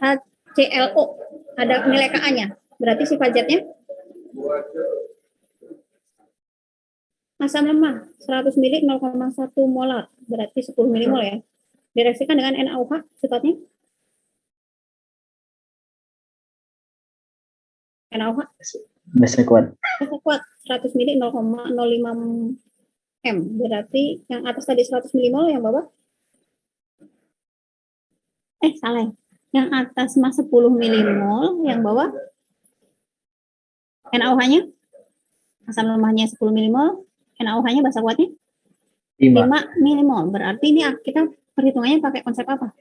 HClO, ada nilai Ka-nya. Berarti sifat zatnya asam lemah 100 ml 0,1 molar, berarti 10 milimol ya. Direaksikan dengan NaOH sifatnya NaOH Basa kuat. basa kuat 100 ml 0,05 M. Berarti yang atas tadi 100 milimol, yang bawah salah. Yang atas mah 10 milimol, yang bawah NaOH-nya asam lemahnya 10 milimol, NaOH-nya basa kuatnya 5 milimol. Berarti ini kita perhitungannya pakai konsep apa?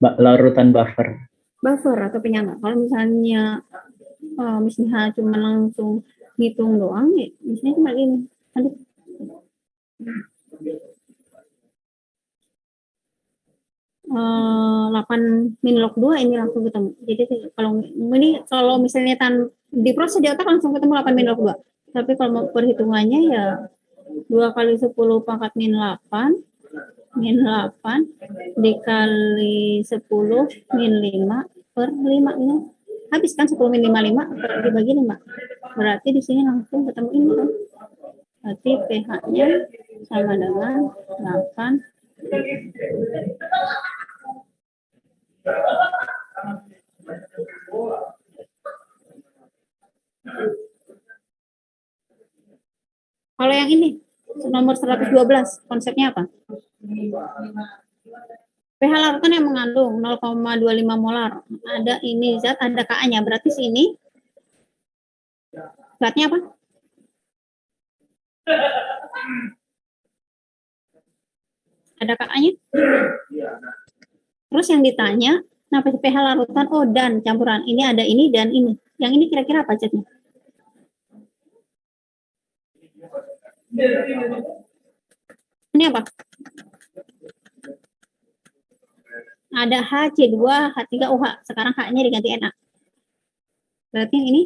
Larutan buffer. Buffer atau penyangga. Kalau misalnya cuma langsung ngitung doang, ya misalnya cuma ini. Aduh. 8 min log 2 ini langsung ketemu. Jadi kalau misalnya diproses di otak langsung ketemu 8 min log 2. Tapi kalau perhitungannya ya 2 kali 10 pangkat min 8 dikali 10 min 5 per 5 ini. Habis kan 10 min 55 dibagi 5. Berarti di sini langsung ketemu ini kan. Berarti pH-nya sama dengan 8. Kalau yang ini nomor 112 konsepnya apa? pH larutan yang mengandung 0,25 molar. Ada ini zat, ada Ka-nya. Berarti sini zatnya apa? Ada Ka-nya. Terus yang ditanya, kenapa pH larutan? Oh, dan campuran. Ini ada ini dan ini. Yang ini kira-kira apa zatnya? Ini apa? Ada HC2, H3OH. Sekarang H-nya diganti Na. Berarti yang ini?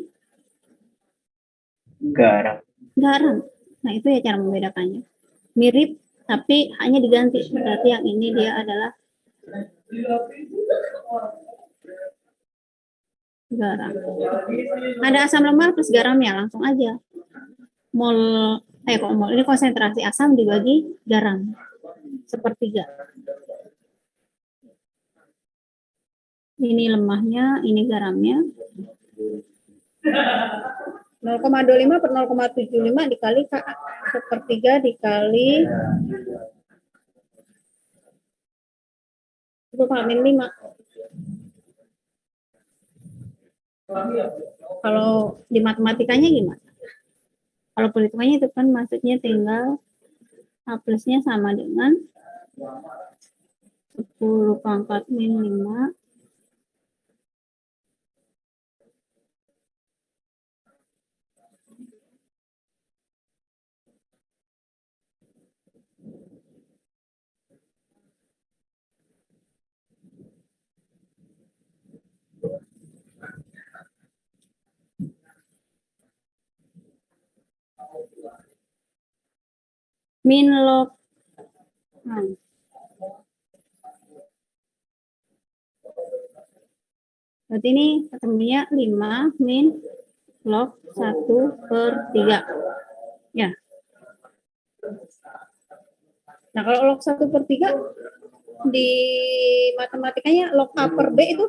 Garam. Garam. Nah, itu ya cara membedakannya. Mirip, tapi H-nya diganti. Berarti yang ini dia adalah garam. Ada asam lemah plus garamnya, langsung aja. Ini konsentrasi asam dibagi garam. Sepertiga. Ini lemahnya, ini garamnya. 0,25 per 0,75 dikali sepertiga dikali 10⁻⁵. Kalau di matematikanya gimana? Kalau perhitungannya itu kan maksudnya tinggal A plusnya sama dengan 10⁻⁵. Min log. Berarti ini ketemunya 5 min log 1/3. Ya. Nah, kalau log 1/3 di matematikanya log A per B itu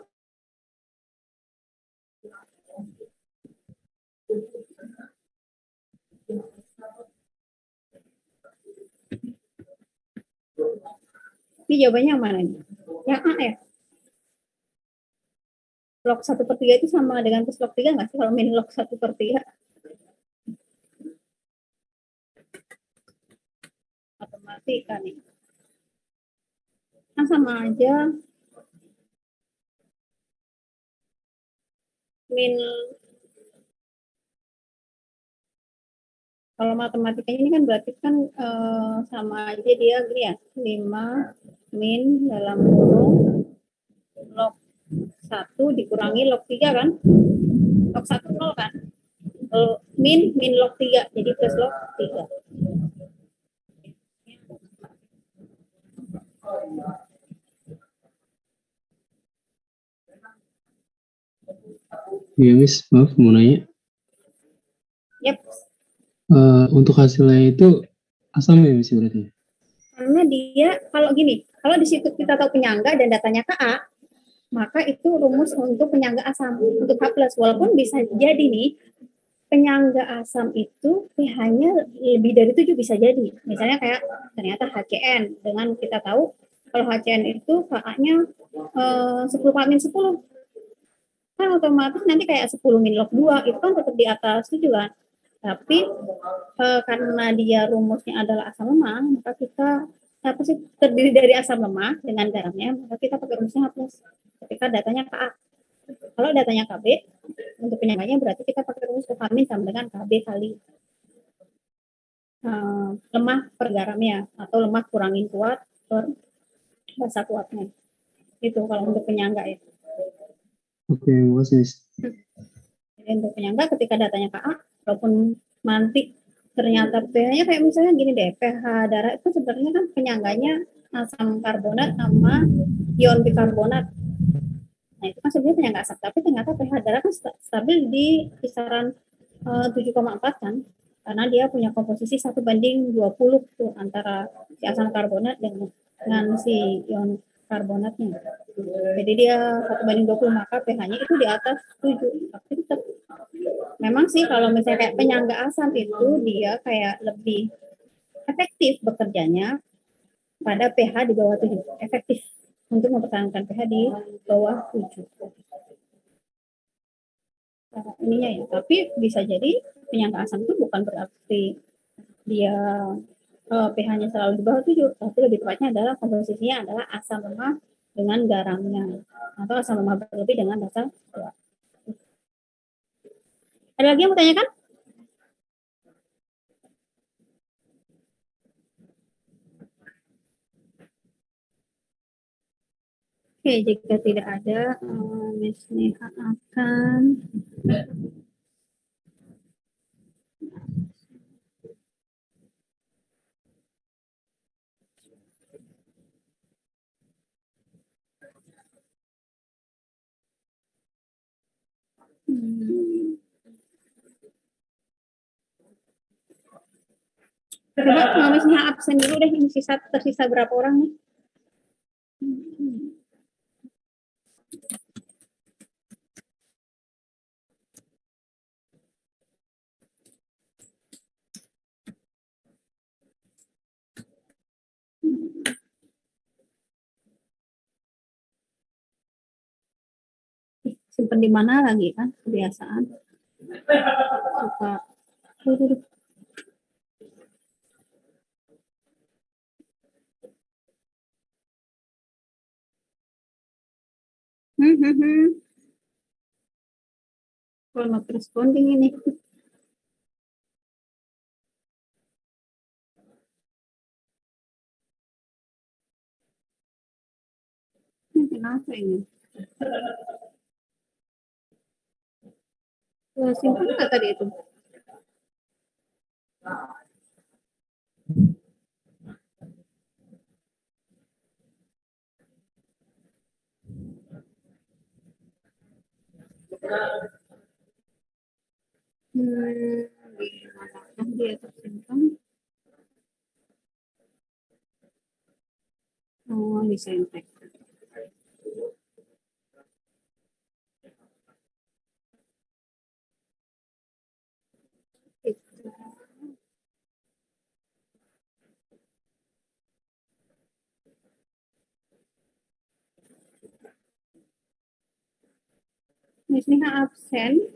Ini jawabannya yang mana nih? Yang A ya. Log 1/3 itu sama dengan plus log 3 nggak sih kalau min log 1/3? Matematika nih. Kan sama aja min, kalau matematikanya ini kan berarti kan sama aja dia gini ya, 5 min dalam kurung log 1 dikurangi log 3 kan, log 1 0 kan, min log 3 jadi plus log 3. Iya, Miss, maaf mau nanya. Yep. Untuk hasilnya itu asam ya, Miss, berarti? Karena dia kalau gini, kalau di situ kita tahu penyangga dan datanya Ka, maka itu rumus untuk penyangga asam untuk H+. Walaupun bisa jadi nih penyangga asam itu pH-nya lebih dari 7 bisa jadi. Misalnya kayak ternyata HCN dengan kita tahu kalau HCN itu Ka-nya 10 kan otomatis nanti kayak 10 min log 2 itu kan tetap di atas 7 kan. Tapi karena dia rumusnya adalah asam lemah, maka kita apa sih terdiri dari asam lemah dengan garamnya, maka kita pakai rumusnya H+. Ketika datanya Ka. Kalau datanya Kb, untuk penyangganya berarti kita pakai rumus kofamin sama dengan Kb kali lemah per garamnya, atau lemah kurangin kuat per basa kuatnya. Itu kalau untuk penyangga ya. Oke, makasih, Miss. Jadi untuk penyangga ketika datanya Ka, walaupun nanti ternyata pH-nya kayak misalnya gini deh, pH darah itu sebenarnya kan penyangganya asam karbonat sama ion bikarbonat. Nah itu kan sebenarnya penyangga asam, tapi ternyata pH darah kan stabil di kisaran 7,4 kan, karena dia punya komposisi 1:20 tuh antara si asam karbonat dengan si ion karbonatnya. Jadi dia 1:20, maka pH-nya itu di atas 7. Tapi tetap memang sih kalau misalnya kayak penyangga asam itu dia kayak lebih efektif bekerjanya pada pH di bawah 7. Efektif untuk mempertahankan pH di bawah 7. Ininya ya, tapi bisa jadi penyangga asam itu bukan berarti dia pH-nya selalu di bawah 7, tapi lebih tepatnya adalah komposisinya adalah asam lemah dengan garamnya, atau asam lemah berlebih dengan basa kuat. Ada lagi yang mau tanyakan? Oke, jika tidak ada, Miss Neha akan coba Miss Neha absen dulu deh, ini tersisa berapa orang nih? Simpen di mana lagi kan kebiasaan suka duduk. Kalau not responding ini. Kenapa ini? Simpan nggak tadi itu? Di manakah dia tersimpan? Oh, di Sentek. Miss Niha absen.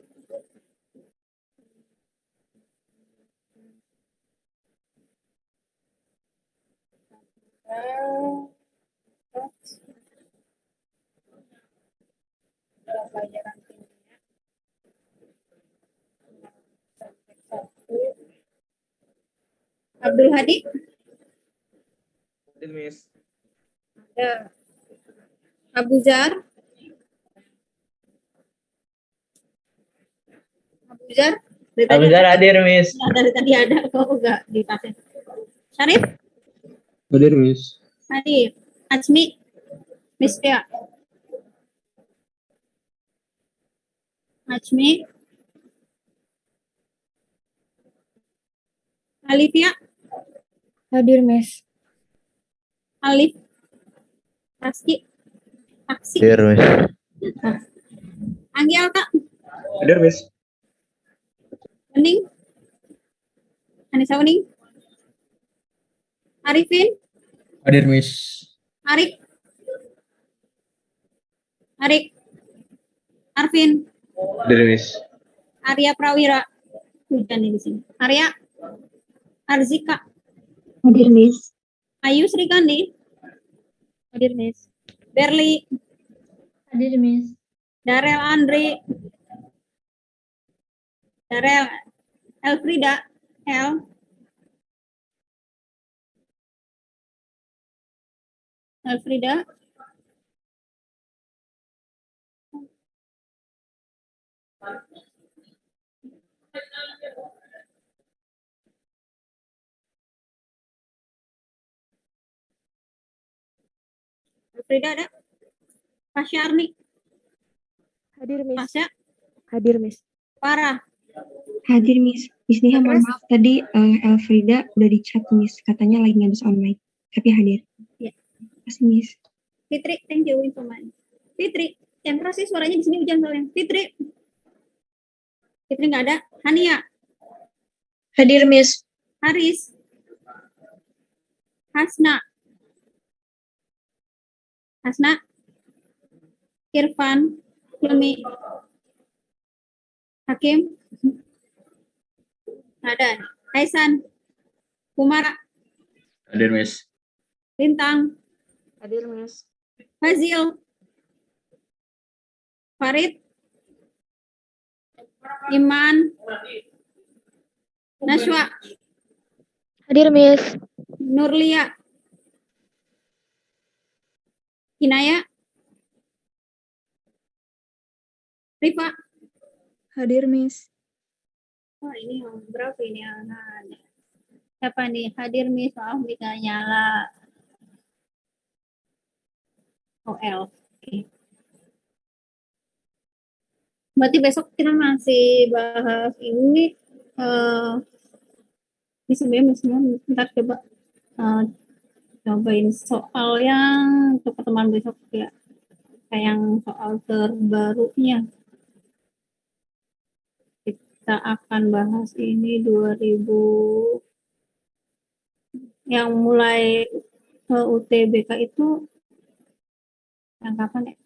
Pelajaran kimia. Abdul Hadi Hadir, Miss. ada. Abu Zar dari tadi Abizar hadir, Miss. dari tadi ada kok enggak dipasang. Syarif Hadir, Miss. hadir. Azmi Miss Tia. Azmi Alifia Hadir, Miss. Alif Taski Hadir, Miss. Anggi Alka Hadir, Miss. Wening Anissa Wening Arifin Hadir, Miss. Arik Arvin Hadir, Miss. Arya Prawira hujan nih di sini. Arya Arzika Hadir, Miss. Ayu Srikandi Hadir, Miss. Berli Hadir, Miss. Darel Andri Darel Elfrida Elfrida ada Pasha Arni Hadir, Miss. Pasha Hadir, Miss. Farah Hadir, Miss. Miss Niha, mohon maaf tadi Elfrida udah di chat, Miss. Katanya lagi ngabis online. Tapi hadir. Ya. Kasih, Miss. Fitri thank you informasi. Fitri yang keras sih suaranya di sini hujan soalnya. Fitri nggak ada. Hania Hadir, Miss. Haris Hasna Irfan Hilmi Hakim ada Aisan Kumara Hadir, Miss. Lintang Hadir, Miss. Fazil Farid Iman Nashwa Hadir, Miss. Nurlia Hinaya Rifa. Hadir, Miss. Oh ini yang berapa ini anak? Siapa nih? Hadir Miss, maaf jika nyala. OL. Oke. Berarti besok kita masih bahas ini. Ini sebenarnya ntar coba cobain soal yang untuk pertemuan besok ya. Kayak yang soal terbarunya. Kita akan bahas ini 2000 yang mulai UTBK itu yang kapan ya?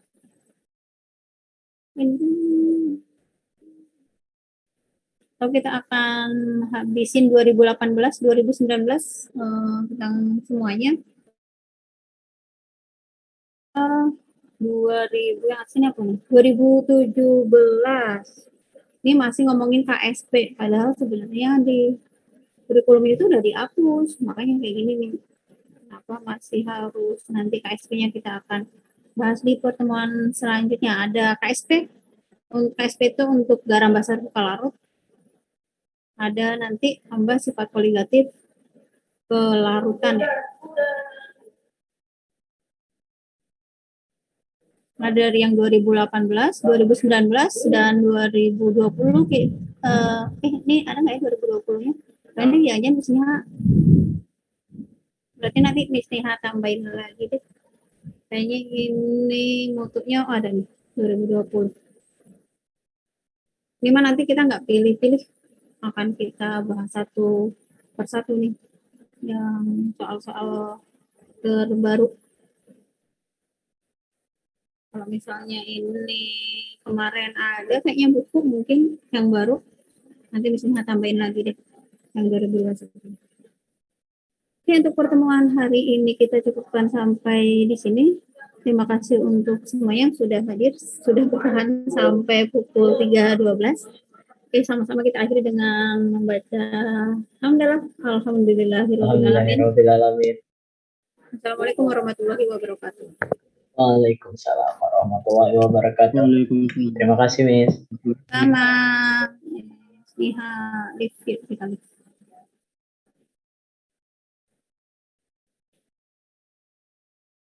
Atau kita akan habisin 2018, 2019 tentang semuanya. 2000 yang sini apa nih? 2017. Ini masih ngomongin KSP, padahal sebenarnya di kurikulum itu udah dihapus, makanya kayak gini nih. Kenapa masih harus nanti KSP-nya kita akan bahas di pertemuan selanjutnya. Ada KSP, KSP itu untuk garam basar buka larut. Ada nanti tambah sifat koligatif kelarutan ya. Ada dari yang 2018, 2019 dan 2020. Ini ada nggak ya 2020-nya? Kayaknya ya aja misalnya. Berarti nanti misalnya tambahin lagi deh. Kayaknya ini mutunya ada nih 2020. Ini mah nanti kita nggak pilih-pilih, akan kita bahas satu persatu nih yang soal-soal terbaru. Kalau misalnya ini kemarin ada kayaknya buku mungkin yang baru. Nanti bisa tambahin lagi deh yang 2021. Oke, untuk pertemuan hari ini kita cukupkan sampai di sini. Terima kasih untuk semua yang sudah hadir, sudah bertahan sampai pukul 3.12. Oke, sama-sama kita akhiri dengan membaca Alhamdulillahirrahmanirrahim. Alhamdulillahirobbilalamin. Assalamualaikum warahmatullahi wabarakatuh. Waalaikumsalam warahmatullahi wabarakatuh. Waalaikumsalam. Terima kasih, Miss. Sama Niha Livi.